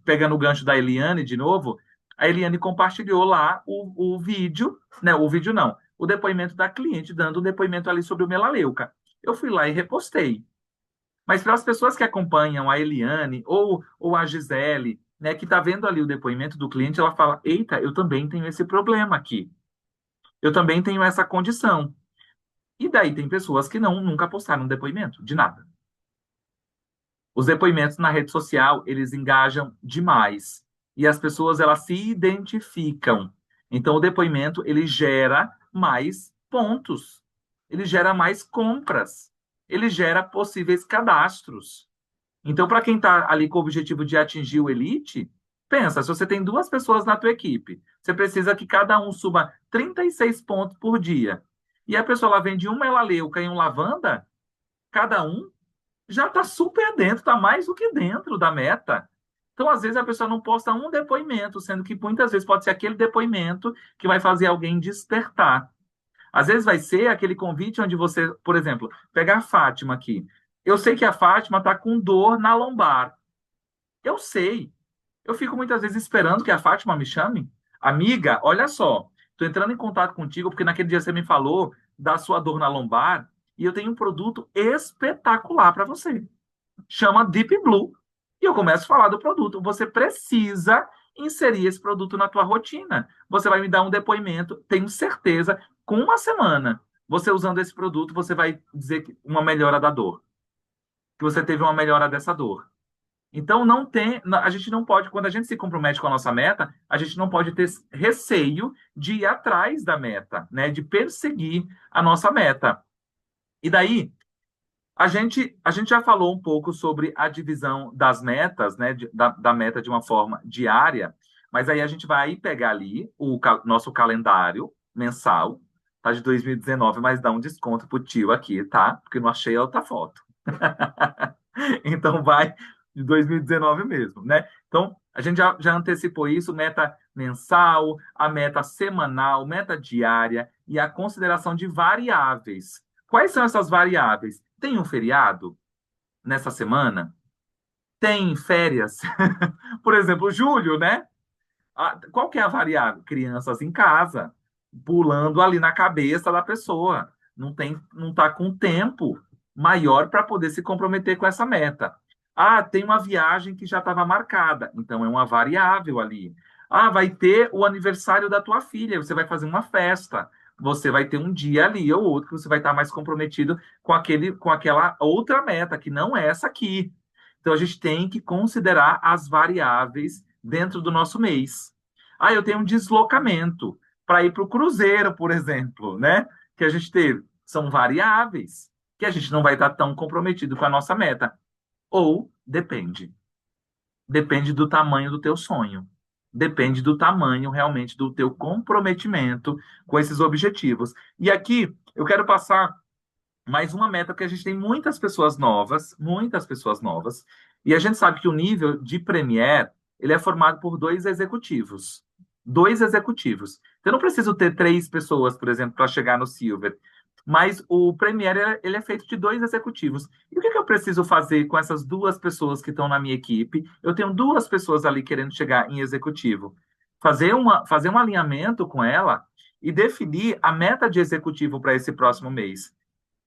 pegando o gancho da Eliane de novo, a Eliane compartilhou lá o vídeo, né? O vídeo não, o depoimento da cliente, dando um depoimento ali sobre o melaleuca. Eu fui lá e repostei. Mas para as pessoas que acompanham a Eliane ou a Gisele, né, que está vendo ali o depoimento do cliente, ela fala: Eita, eu também tenho esse problema aqui. Eu também tenho essa condição. E daí tem pessoas que não nunca postaram depoimento, de nada. Os depoimentos na rede social, eles engajam demais. E as pessoas, elas se identificam. Então, o depoimento, ele gera mais pontos. Ele gera mais compras. Ele gera possíveis cadastros. Então, para quem está ali com o objetivo de atingir o elite, pensa, se você tem duas pessoas na tua equipe, você precisa que cada um suba 36 pontos por dia. E a pessoa lá vende um melaleuca e um lavanda, cada um já está super dentro, está mais do que dentro da meta. Então, às vezes, a pessoa não posta um depoimento, sendo que muitas vezes pode ser aquele depoimento que vai fazer alguém despertar. Às vezes vai ser aquele convite onde você, por exemplo, pegar a Fátima aqui. Eu sei que a Fátima está com dor na lombar. Eu sei. Eu fico muitas vezes esperando que a Fátima me chame. Amiga, olha só. Estou entrando em contato contigo porque naquele dia você me falou da sua dor na lombar e eu tenho um produto espetacular para você. Chama Deep Blue. E eu começo a falar do produto. Você precisa inserir esse produto na tua rotina. Você vai me dar um depoimento, tenho certeza, com uma semana, você usando esse produto, você vai dizer que uma melhora da dor, que você teve uma melhora dessa dor. Então não tem, a gente não pode, quando a gente se compromete com a nossa meta, a gente não pode ter receio de ir atrás da meta, né, de perseguir a nossa meta. E daí a gente já falou um pouco sobre a divisão das metas, né, da meta de uma forma diária, mas aí a gente vai pegar ali o nosso calendário mensal, tá, de 2019, mas dá um desconto pro tio aqui, tá? Porque não achei a outra foto. Então vai de 2019 mesmo, né? Então a gente já antecipou isso, meta mensal, a meta semanal, meta diária e a consideração de variáveis. Quais são essas variáveis? Tem um feriado nessa semana? Tem férias? Por exemplo, julho, né? Qual que é a variável? Crianças em casa, pulando ali na cabeça da pessoa. Não está com tempo maior para poder se comprometer com essa meta. Ah, tem uma viagem que já estava marcada, então é uma variável ali. Ah, vai ter o aniversário da tua filha, você vai fazer uma festa. Você vai ter um dia ali ou outro que você vai estar mais comprometido com aquela outra meta, que não é essa aqui. Então a gente tem que considerar as variáveis dentro do nosso mês. Ah, eu tenho um deslocamento para ir para o cruzeiro, por exemplo, né? Que a gente teve. São variáveis que a gente não vai estar tão comprometido com a nossa meta. Ou depende. Depende do tamanho do teu sonho. Depende do tamanho realmente do teu comprometimento com esses objetivos. E aqui eu quero passar mais uma meta, porque a gente tem muitas pessoas novas, e a gente sabe que o nível de Premier, ele é formado por dois executivos. Dois executivos. Então, eu não preciso ter três pessoas, por exemplo, para chegar no Silver. Mas o Premier, ele é feito de dois executivos. E o que eu preciso fazer com essas duas pessoas que estão na minha equipe? Eu tenho duas pessoas ali querendo chegar em executivo. Fazer um alinhamento com ela e definir a meta de executivo para esse próximo mês.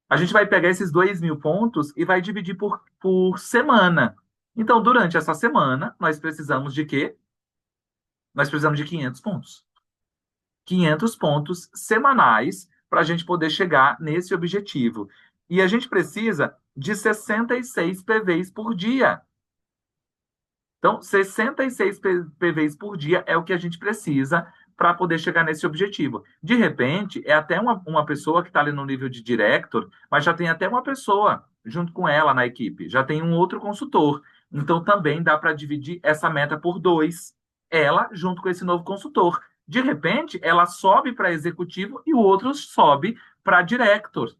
A gente vai pegar esses 2.000 pontos e vai dividir por semana. Então, durante essa semana, nós precisamos de quê? Nós precisamos de 500 pontos. 500 pontos semanais para a gente poder chegar nesse objetivo. E a gente precisa de 66 PVs por dia. Então, 66 PVs por dia é o que a gente precisa para poder chegar nesse objetivo. De repente, é até uma pessoa que está ali no nível de director, mas já tem até uma pessoa junto com ela na equipe, já tem um outro consultor. Então, também dá para dividir essa meta por dois, ela junto com esse novo consultor. De repente, ela sobe para executivo e o outro sobe para director.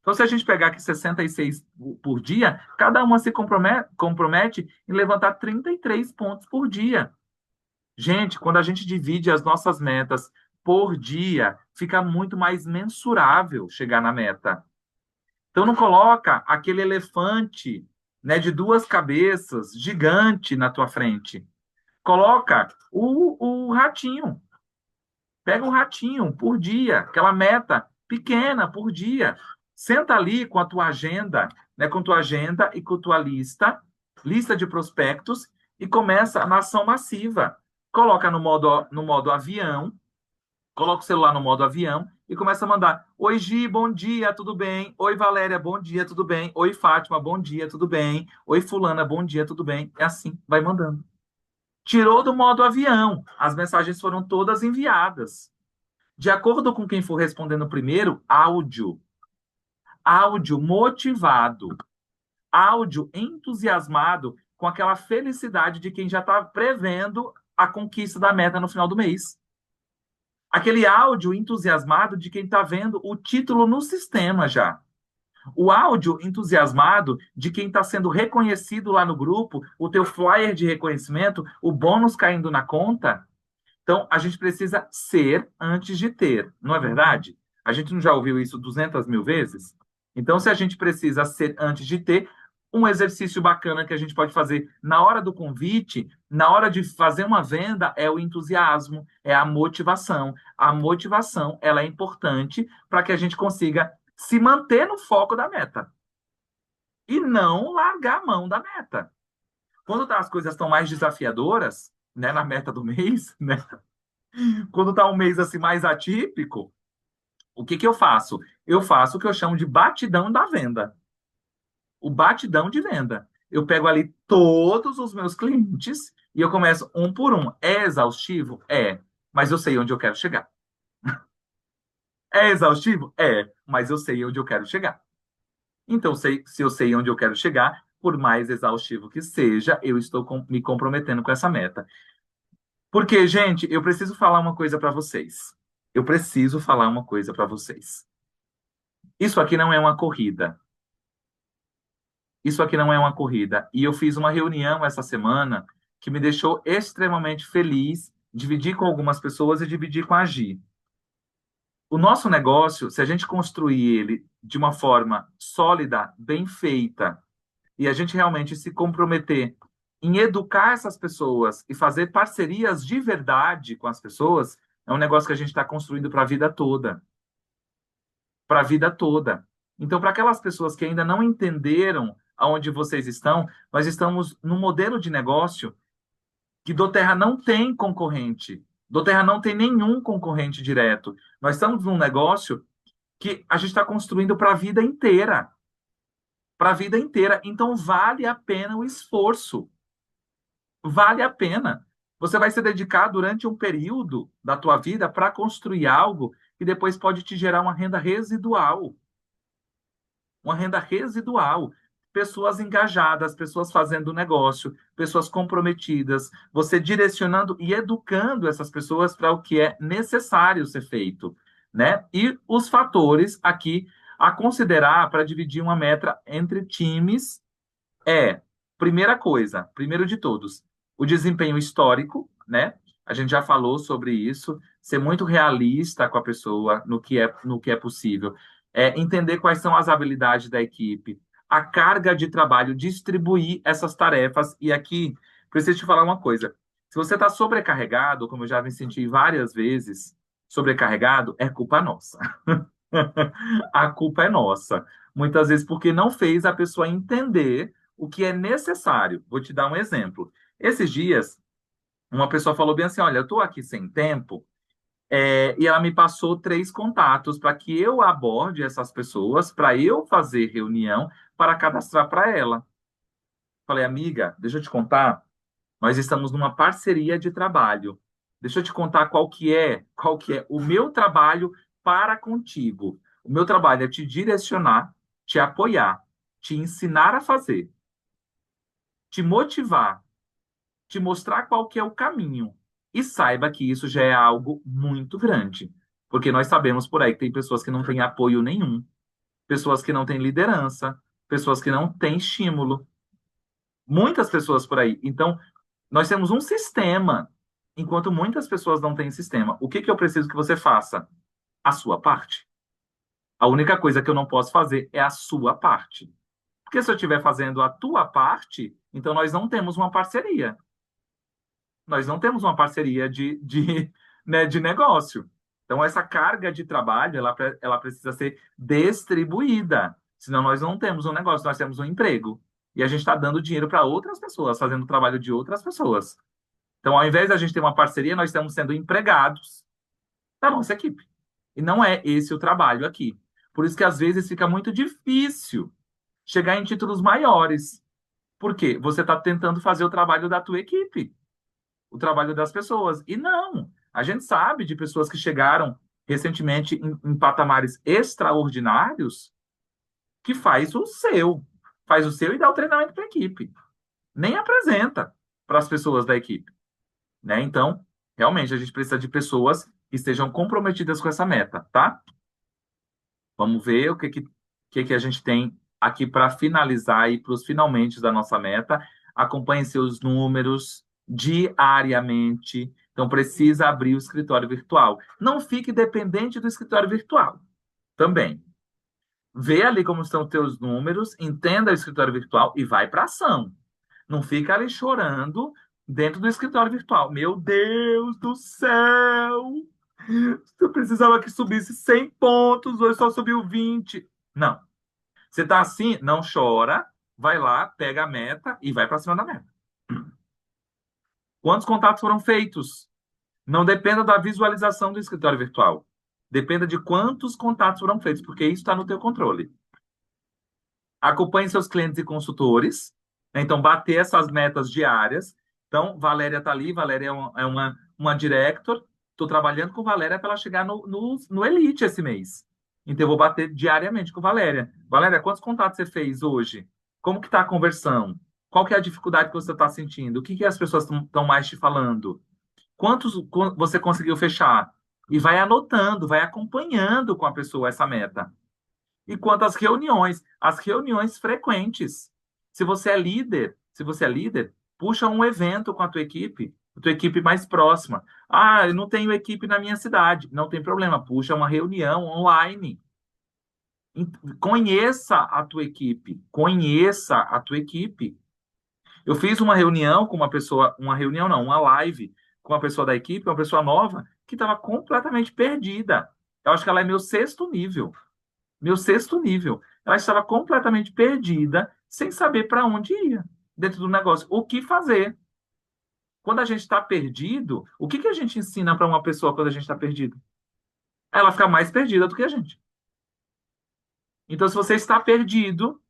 Então, se a gente pegar aqui 66 por dia, cada uma se compromete em levantar 33 pontos por dia. Gente, quando a gente divide as nossas metas por dia, fica muito mais mensurável chegar na meta. Então, não coloca aquele elefante, né, de duas cabeças, gigante na tua frente. Coloca o ratinho. Pega um ratinho por dia, aquela meta pequena por dia. Senta ali com a tua agenda, né, com tua agenda e com tua lista de prospectos e começa na ação massiva. Coloca no modo avião, coloca o celular no modo avião e começa a mandar: Oi, Gi, bom dia, tudo bem? Oi, Valéria, bom dia, tudo bem? Oi, Fátima, bom dia, tudo bem? Oi, Fulana, bom dia, tudo bem? É assim, vai mandando. Tirou do modo avião, as mensagens foram todas enviadas. De acordo com quem for respondendo primeiro, áudio. Áudio motivado. Áudio entusiasmado com aquela felicidade de quem já está prevendo a conquista da meta no final do mês. Aquele áudio entusiasmado de quem está vendo o título no sistema já. O áudio entusiasmado de quem está sendo reconhecido lá no grupo, o teu flyer de reconhecimento, o bônus caindo na conta. Então, a gente precisa ser antes de ter, não é verdade? A gente não já ouviu isso 200 mil vezes? Então, se a gente precisa ser antes de ter, um exercício bacana que a gente pode fazer na hora do convite, na hora de fazer uma venda, é o entusiasmo, é a motivação. A motivação, ela é importante para que a gente consiga se manter no foco da meta e não largar a mão da meta. Quando as coisas estão mais desafiadoras, né, na meta do mês, né, quando está um mês assim mais atípico, o que que eu faço? Eu faço o que eu chamo de batidão da venda. O batidão de venda. Eu pego ali todos os meus clientes e eu começo um por um. É exaustivo? É, mas eu sei onde eu quero chegar. É exaustivo? É, mas eu sei onde eu quero chegar. Então, se eu sei onde eu quero chegar, por mais exaustivo que seja, eu estou me comprometendo com essa meta. Porque, gente, eu preciso falar uma coisa para vocês. Eu preciso falar uma coisa para vocês. Isso aqui não é uma corrida. Isso aqui não é uma corrida. E eu fiz uma reunião essa semana que me deixou extremamente feliz, dividir com algumas pessoas e dividir com a Gi. O nosso negócio, se a gente construir ele de uma forma sólida, bem feita, e a gente realmente se comprometer em educar essas pessoas e fazer parcerias de verdade com as pessoas, é um negócio que a gente está construindo para a vida toda. Para a vida toda. Então, para aquelas pessoas que ainda não entenderam aonde vocês estão, nós estamos num modelo de negócio que doTERRA não tem concorrente. doTERRA não tem nenhum concorrente direto. Nós estamos num negócio que a gente está construindo para a vida inteira. Para a vida inteira. Então, vale a pena o esforço. Vale a pena. Você vai se dedicar durante um período da tua vida para construir algo que depois pode te gerar uma renda residual. Uma renda residual. Pessoas engajadas, pessoas fazendo negócio, pessoas comprometidas, você direcionando e educando essas pessoas para o que é necessário ser feito, né? E os fatores aqui a considerar para dividir uma meta entre times é, primeira coisa, primeiro de todos, o desempenho histórico, né? A gente já falou sobre isso, ser muito realista com a pessoa no que é possível, entender quais são as habilidades da equipe, a carga de trabalho, distribuir essas tarefas. E aqui, preciso te falar uma coisa: se você está sobrecarregado, como eu já me senti várias vezes, sobrecarregado, é culpa nossa. A culpa é nossa. Muitas vezes porque não fez a pessoa entender o que é necessário. Vou te dar um exemplo. Esses dias, uma pessoa falou bem assim: olha, eu estou aqui sem tempo, e ela me passou 3 contatos para que eu aborde essas pessoas, para eu fazer reunião, para cadastrar para ela. Falei, amiga, deixa eu te contar. Nós estamos numa parceria de trabalho. Deixa eu te contar qual que é o meu trabalho para contigo. O meu trabalho é te direcionar, te apoiar, te ensinar a fazer, te motivar, te mostrar qual que é o caminho. E saiba que isso já é algo muito grande, porque nós sabemos por aí que tem pessoas que não têm apoio nenhum, pessoas que não têm liderança, pessoas que não têm estímulo, muitas pessoas por aí. Então, nós temos um sistema, enquanto muitas pessoas não têm sistema. O que que eu preciso que você faça? A sua parte. A única coisa que eu não posso fazer é a sua parte. Porque se eu estiver fazendo a tua parte, então nós não temos uma parceria. Nós não temos uma parceria né, de negócio. Então, essa carga de trabalho, ela precisa ser distribuída. Senão, nós não temos um negócio, nós temos um emprego. E a gente está dando dinheiro para outras pessoas, fazendo o trabalho de outras pessoas. Então, ao invés da gente ter uma parceria, nós estamos sendo empregados da nossa equipe. E não é esse o trabalho aqui. Por isso que, às vezes, fica muito difícil chegar em títulos maiores. Por quê? Você está tentando fazer o trabalho da tua equipe, o trabalho das pessoas. E não, a gente sabe de pessoas que chegaram recentemente em patamares extraordinários que faz o seu e dá o treinamento para a equipe. Nem apresenta para as pessoas da equipe, né? Então, realmente, a gente precisa de pessoas que estejam comprometidas com essa meta, tá? Vamos ver o que a gente tem aqui para finalizar e para os finalmente da nossa meta. Acompanhe seus números diariamente. Então, precisa abrir o escritório virtual. Não fique dependente do escritório virtual também. Vê ali como estão os teus números, entenda o escritório virtual e vai para ação. Não fica ali chorando dentro do escritório virtual. Meu Deus do céu! Eu precisava que subisse 100 pontos, hoje só subiu 20. Não. Você está assim, não chora, vai lá, pega a meta e vai para cima da meta. Quantos contatos foram feitos? Não dependa da visualização do escritório virtual. Dependa de quantos contatos foram feitos, porque isso está no teu controle. Acompanhe seus clientes e consultores, né? Então, bater essas metas diárias. Então, Valéria está ali, Valéria é uma director. Estou trabalhando com Valéria para ela chegar no Elite esse mês. Então, eu vou bater diariamente com Valéria. Valéria, quantos contatos você fez hoje? Como que está a conversão? Qual que é a dificuldade que você está sentindo? O que que as pessoas estão mais te falando? Você conseguiu fechar? E vai anotando, vai acompanhando com a pessoa essa meta. E quanto às reuniões, as reuniões frequentes. Se você é líder, puxa um evento com a tua equipe mais próxima. Ah, eu não tenho equipe na minha cidade. Não tem problema, puxa uma reunião online. Conheça a tua equipe, conheça a tua equipe. Eu fiz uma reunião com uma pessoa, uma reunião não, uma live com uma pessoa da equipe, uma pessoa nova, que estava completamente perdida. Eu acho que ela é meu sexto nível. Ela estava completamente perdida, sem saber para onde ia dentro do negócio. O que fazer? Quando a gente está perdido, o que que a gente ensina para uma pessoa quando a gente está perdido? Ela fica mais perdida do que a gente. Então, se você está perdido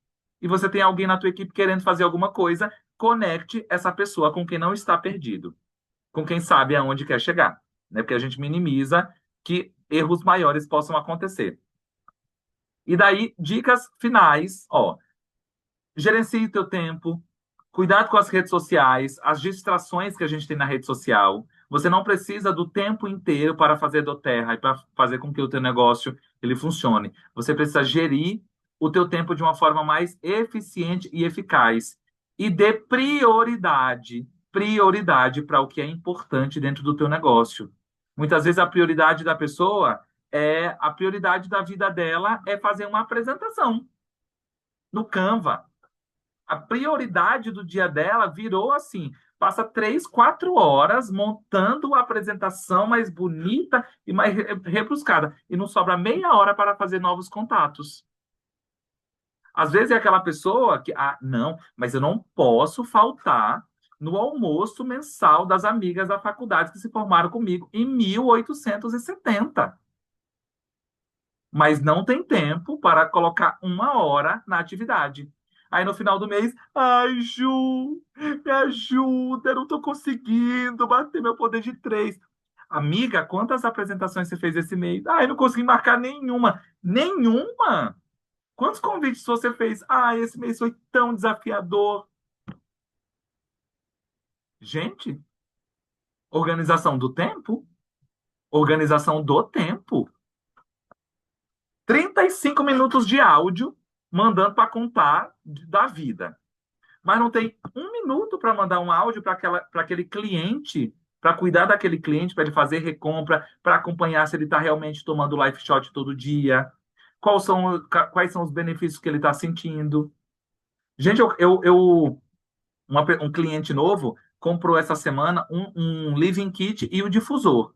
e você tem alguém na tua equipe querendo fazer alguma coisa, conecte essa pessoa com quem não está perdido, com quem sabe aonde quer chegar, né? Porque a gente minimiza que erros maiores possam acontecer. E daí, dicas finais, ó. Gerencie o teu tempo, cuidado com as redes sociais, as distrações que a gente tem na rede social. Você não precisa do tempo inteiro para fazer do terra e para fazer com que o teu negócio ele funcione. Você precisa gerir o teu tempo de uma forma mais eficiente e eficaz e dê prioridade para o que é importante dentro do teu negócio. Muitas vezes a prioridade da pessoa a prioridade da vida dela é fazer uma apresentação no Canva. A prioridade do dia dela virou assim: passa 3, 4 horas montando a apresentação mais bonita e mais rebuscada, e não sobra meia hora para fazer novos contatos. Às vezes é aquela pessoa que, não, mas eu não posso faltar no almoço mensal das amigas da faculdade que se formaram comigo em 1870, mas não tem tempo para colocar uma hora na atividade. Aí no final do mês, ai, Ju, me ajuda, eu não estou conseguindo bater meu poder de três. Amiga, quantas apresentações você fez esse mês? Ai, não consegui marcar nenhuma. Nenhuma? Quantos convites você fez? Esse mês foi tão desafiador. Gente, organização do tempo? Organização do tempo. 35 minutos de áudio mandando para contar da vida. Mas não tem um minuto para mandar um áudio para aquele cliente, para cuidar daquele cliente, para ele fazer recompra, para acompanhar se ele está realmente tomando life shot todo dia, quais são os benefícios que ele está sentindo. Gente, um cliente novo comprou essa semana um living kit e o difusor.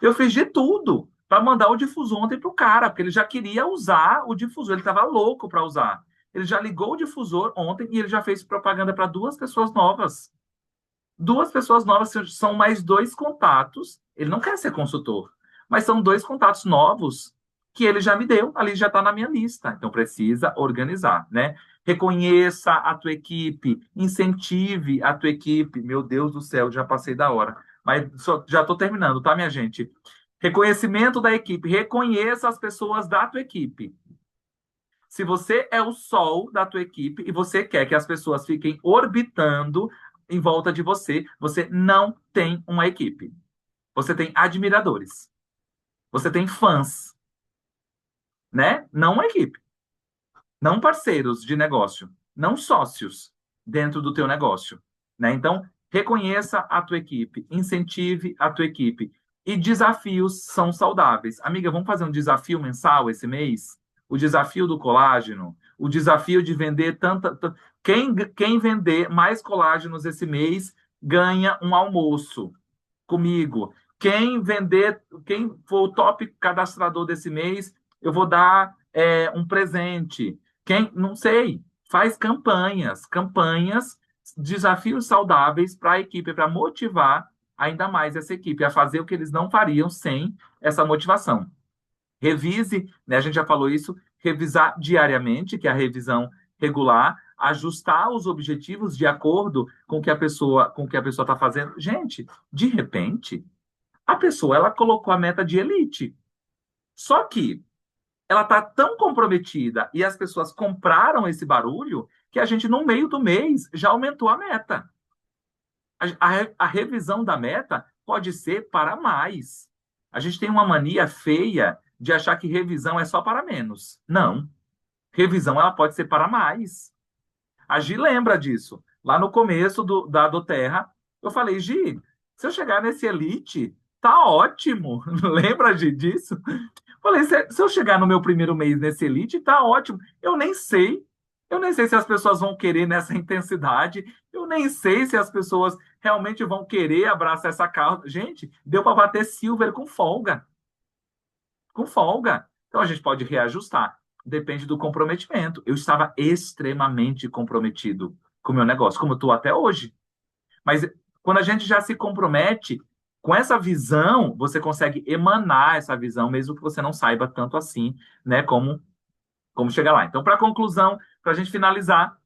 Eu fiz de tudo para mandar o difusor ontem para o cara, porque ele já queria usar o difusor, ele estava louco para usar. Ele já ligou o difusor ontem e ele já fez propaganda para 2 pessoas novas. 2 pessoas novas são mais 2 contatos. Ele não quer ser consultor, mas são 2 contatos novos que ele já me deu, ali já está na minha lista. Então precisa organizar, né? Reconheça a tua equipe, incentive a tua equipe. Meu Deus do céu, já passei da hora. Mas já estou terminando, tá, minha gente? Reconhecimento da equipe. Reconheça as pessoas da tua equipe. Se você é o sol da tua equipe e você quer que as pessoas fiquem orbitando em volta de você, você não tem uma equipe. Você tem admiradores. Você tem fãs, né? Não uma equipe. Não parceiros de negócio. Não sócios dentro do teu negócio, né? Então, reconheça a tua equipe, incentive a tua equipe. E desafios são saudáveis. Amiga, vamos fazer um desafio mensal esse mês? O desafio do colágeno, o desafio de vender tanta. Quem vender mais colágenos esse mês ganha um almoço comigo. Quem for o top cadastrador desse mês, eu vou dar um presente. Quem, não sei, faz campanhas, desafios saudáveis para a equipe, para motivar ainda mais essa equipe a fazer o que eles não fariam sem essa motivação. Revise, né, a gente já falou isso, revisar diariamente, que é a revisão regular, ajustar os objetivos de acordo com o que a pessoa está fazendo. Gente, de repente, a pessoa ela colocou a meta de elite. Só que ela está tão comprometida e as pessoas compraram esse barulho que a gente, no meio do mês, já aumentou a meta. A revisão da meta pode ser para mais. A gente tem uma mania feia de achar que revisão é só para menos. Não. Revisão ela pode ser para mais. A Gi lembra disso. Lá no começo da Doterra, eu falei, Gi, se eu chegar nesse elite, tá ótimo. Lembra, Gi, disso? Falei, se eu chegar no meu primeiro mês nesse elite, tá ótimo. Eu nem sei. Eu nem sei se as pessoas vão querer nessa intensidade. Eu nem sei se as pessoas realmente vão querer abraçar essa causa. Gente, deu para bater silver com folga. Com folga. Então a gente pode reajustar. Depende do comprometimento. Eu estava extremamente comprometido com o meu negócio, como eu estou até hoje. Mas quando a gente já se compromete com essa visão, você consegue emanar essa visão, mesmo que você não saiba tanto assim, né, como chegar lá. Então, para conclusão, para a gente finalizar,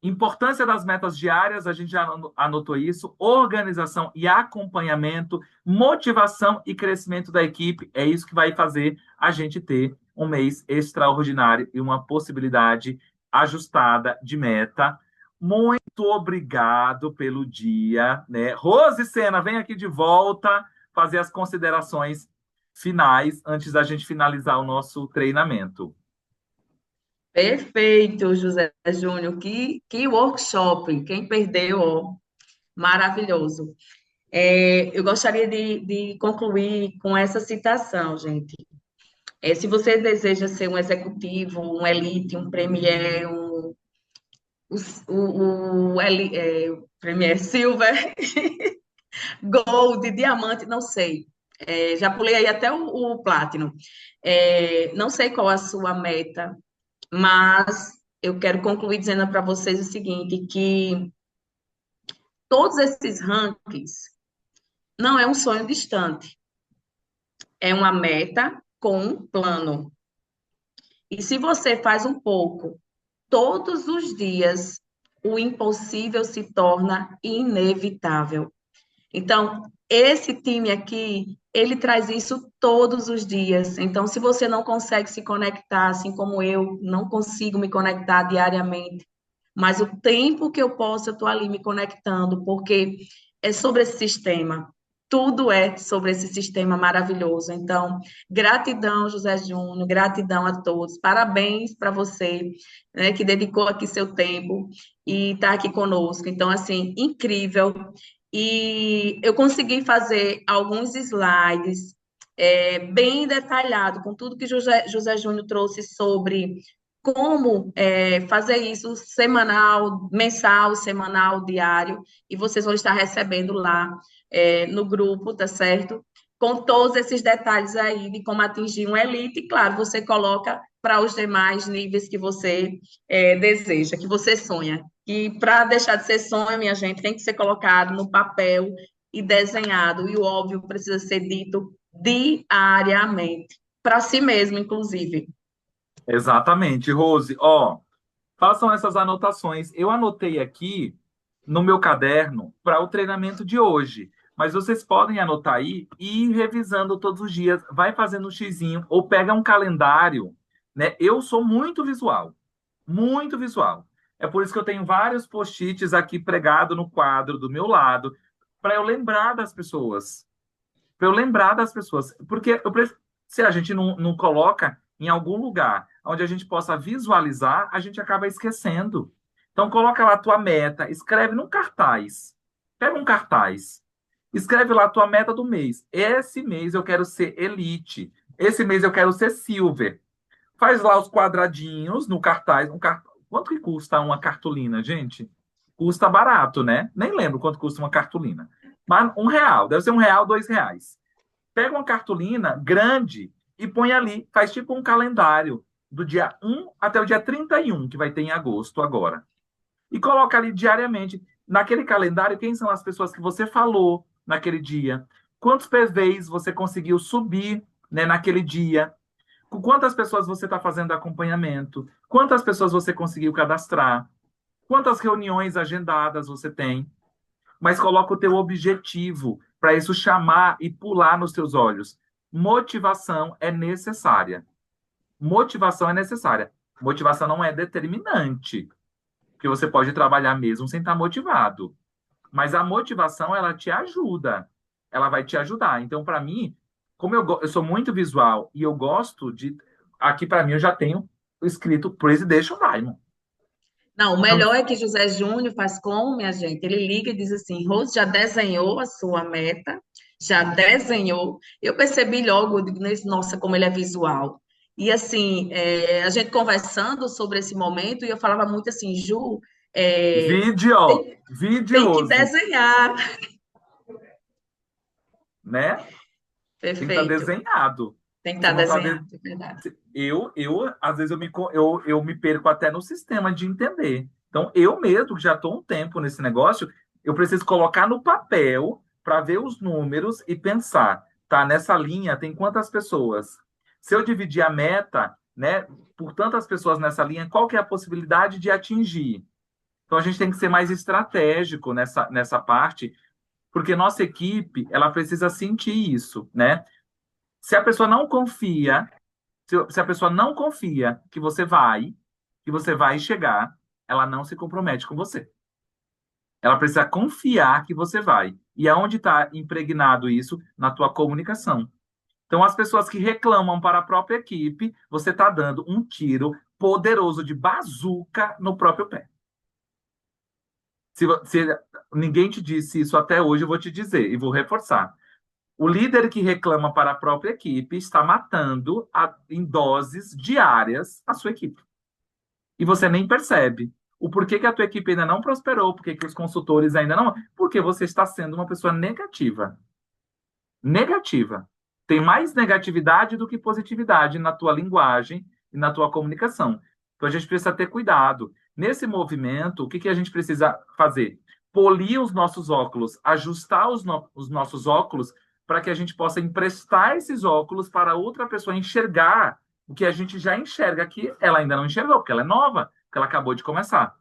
importância das metas diárias, a gente já anotou isso, organização e acompanhamento, motivação e crescimento da equipe, é isso que vai fazer a gente ter um mês extraordinário e uma possibilidade ajustada de meta. Muito obrigado pelo dia, né? Rose Sena, vem aqui de volta fazer as considerações finais antes da gente finalizar o nosso treinamento. Perfeito, José Júnior. Que workshop. Quem perdeu, ó, maravilhoso. Eu gostaria de concluir com essa citação, gente. Se você deseja ser um executivo, um elite, um premier, Premier Silver, Gold, Diamante, não sei. Já pulei aí até o Platinum. Não sei qual a sua meta, mas eu quero concluir dizendo para vocês o seguinte, que todos esses rankings não é um sonho distante, é uma meta com um plano. E se você faz um pouco todos os dias, o impossível se torna inevitável. Então, esse time aqui, ele traz isso todos os dias. Então, se você não consegue se conectar, assim como eu não consigo me conectar diariamente, mas o tempo que eu posso, eu estou ali me conectando, porque é sobre esse sistema. Tudo é sobre esse sistema maravilhoso. Então, gratidão, José Júnior, gratidão a todos. Parabéns para você, né, que dedicou aqui seu tempo e está aqui conosco. Então, assim, incrível. E eu consegui fazer alguns slides bem detalhado com tudo que José Júnior trouxe sobre como fazer isso semanal, mensal, semanal, diário, e vocês vão estar recebendo lá no grupo, tá certo? Com todos esses detalhes aí de como atingir um elite, e claro, você coloca para os demais níveis que você deseja, que você sonha. E para deixar de ser sonho, minha gente, tem que ser colocado no papel e desenhado, e o óbvio precisa ser dito diariamente, para si mesmo, inclusive. Exatamente, Rose. Ó, façam essas anotações. Eu anotei aqui no meu caderno para o treinamento de hoje, mas vocês podem anotar aí e ir revisando todos os dias. Vai fazendo um xizinho ou pega um calendário, né? Eu sou muito visual, muito visual. É por isso que eu tenho vários post-its aqui pregado no quadro do meu lado para eu lembrar das pessoas, para eu lembrar das pessoas, porque se a gente não coloca em algum lugar onde a gente possa visualizar, a gente acaba esquecendo. Então coloca lá a tua meta, escreve num cartaz. Pega um cartaz, escreve lá a tua meta do mês. Esse mês eu quero ser elite. Esse mês eu quero ser silver. Faz lá os quadradinhos no cartaz. Quanto que custa uma cartolina, gente? Custa barato, né? Nem lembro quanto custa uma cartolina. Mas R$ 1, deve ser R$ 1, R$ 2. Pega uma cartolina grande e põe ali, faz tipo um calendário do dia 1 até o dia 31, que vai ter em agosto agora. E coloca ali diariamente, naquele calendário, quem são as pessoas que você falou naquele dia, quantos PVs você conseguiu subir, né, naquele dia, com quantas pessoas você está fazendo acompanhamento, quantas pessoas você conseguiu cadastrar, quantas reuniões agendadas você tem, mas coloca o teu objetivo para isso chamar e pular nos teus olhos. Motivação é necessária. Motivação é necessária. Motivação não é determinante, porque você pode trabalhar mesmo sem estar motivado. Mas a motivação, ela te ajuda. Ela vai te ajudar. Então, para mim, como eu sou muito visual e eu gosto de. Aqui, para mim, eu já tenho escrito Presidential Diamond. Não, o Então, melhor é que José Júnior faz como, minha gente? Ele liga e diz assim: Rose já desenhou a sua meta, já desenhou. Eu percebi logo, eu digo, nossa, como ele é visual. E assim, a gente conversando sobre esse momento, e eu falava muito assim, Ju, é, vídeo, tem, tem que videose, desenhar. né? Tem que estar Perfeito. desenhado. Tem que Se estar não está desenhado, é verdade. às vezes eu me perco até no sistema de entender. Então, eu mesmo, que já estou um tempo nesse negócio, eu preciso colocar no papel para ver os números e pensar, tá, nessa linha tem quantas pessoas? Se eu dividir a meta, né, por tantas pessoas nessa linha, qual que é a possibilidade de atingir? Então, a gente tem que ser mais estratégico nessa parte, porque nossa equipe, ela precisa sentir isso, né? Se a pessoa não confia, se a pessoa não confia que você vai chegar, ela não se compromete com você. Ela precisa confiar que você vai. E aonde está impregnado isso? Na tua comunicação. Então, as pessoas que reclamam para a própria equipe, você está dando um tiro poderoso de bazuca no próprio pé. Se ninguém te disse isso até hoje, eu vou te dizer e vou reforçar. O líder que reclama para a própria equipe está matando em doses diárias a sua equipe. E você nem percebe. O porquê que a tua equipe ainda não prosperou, porquê que os consultores ainda não. Porque você está sendo uma pessoa negativa. Negativa. Tem mais negatividade do que positividade na tua linguagem e na tua comunicação. Então a gente precisa ter cuidado. Nesse movimento, o que que a gente precisa fazer? Polir os nossos óculos, ajustar os nossos óculos para que a gente possa emprestar esses óculos para outra pessoa enxergar o que a gente já enxerga que ela ainda não enxergou, porque ela é nova, porque ela acabou de começar.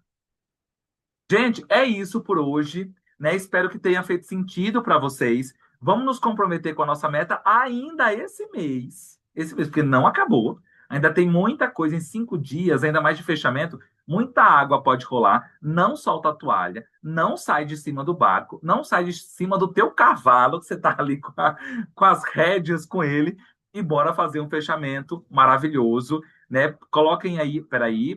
Gente, é isso por hoje, né? Espero que tenha feito sentido para vocês. Vamos nos comprometer com a nossa meta ainda esse mês, porque não acabou. Ainda tem muita coisa em 5 dias, ainda mais de fechamento. Muita água pode rolar. Não solta a toalha, não sai de cima do barco, não sai de cima do teu cavalo, que você está ali com as rédeas com ele, e bora fazer um fechamento maravilhoso, né? Coloquem aí, peraí.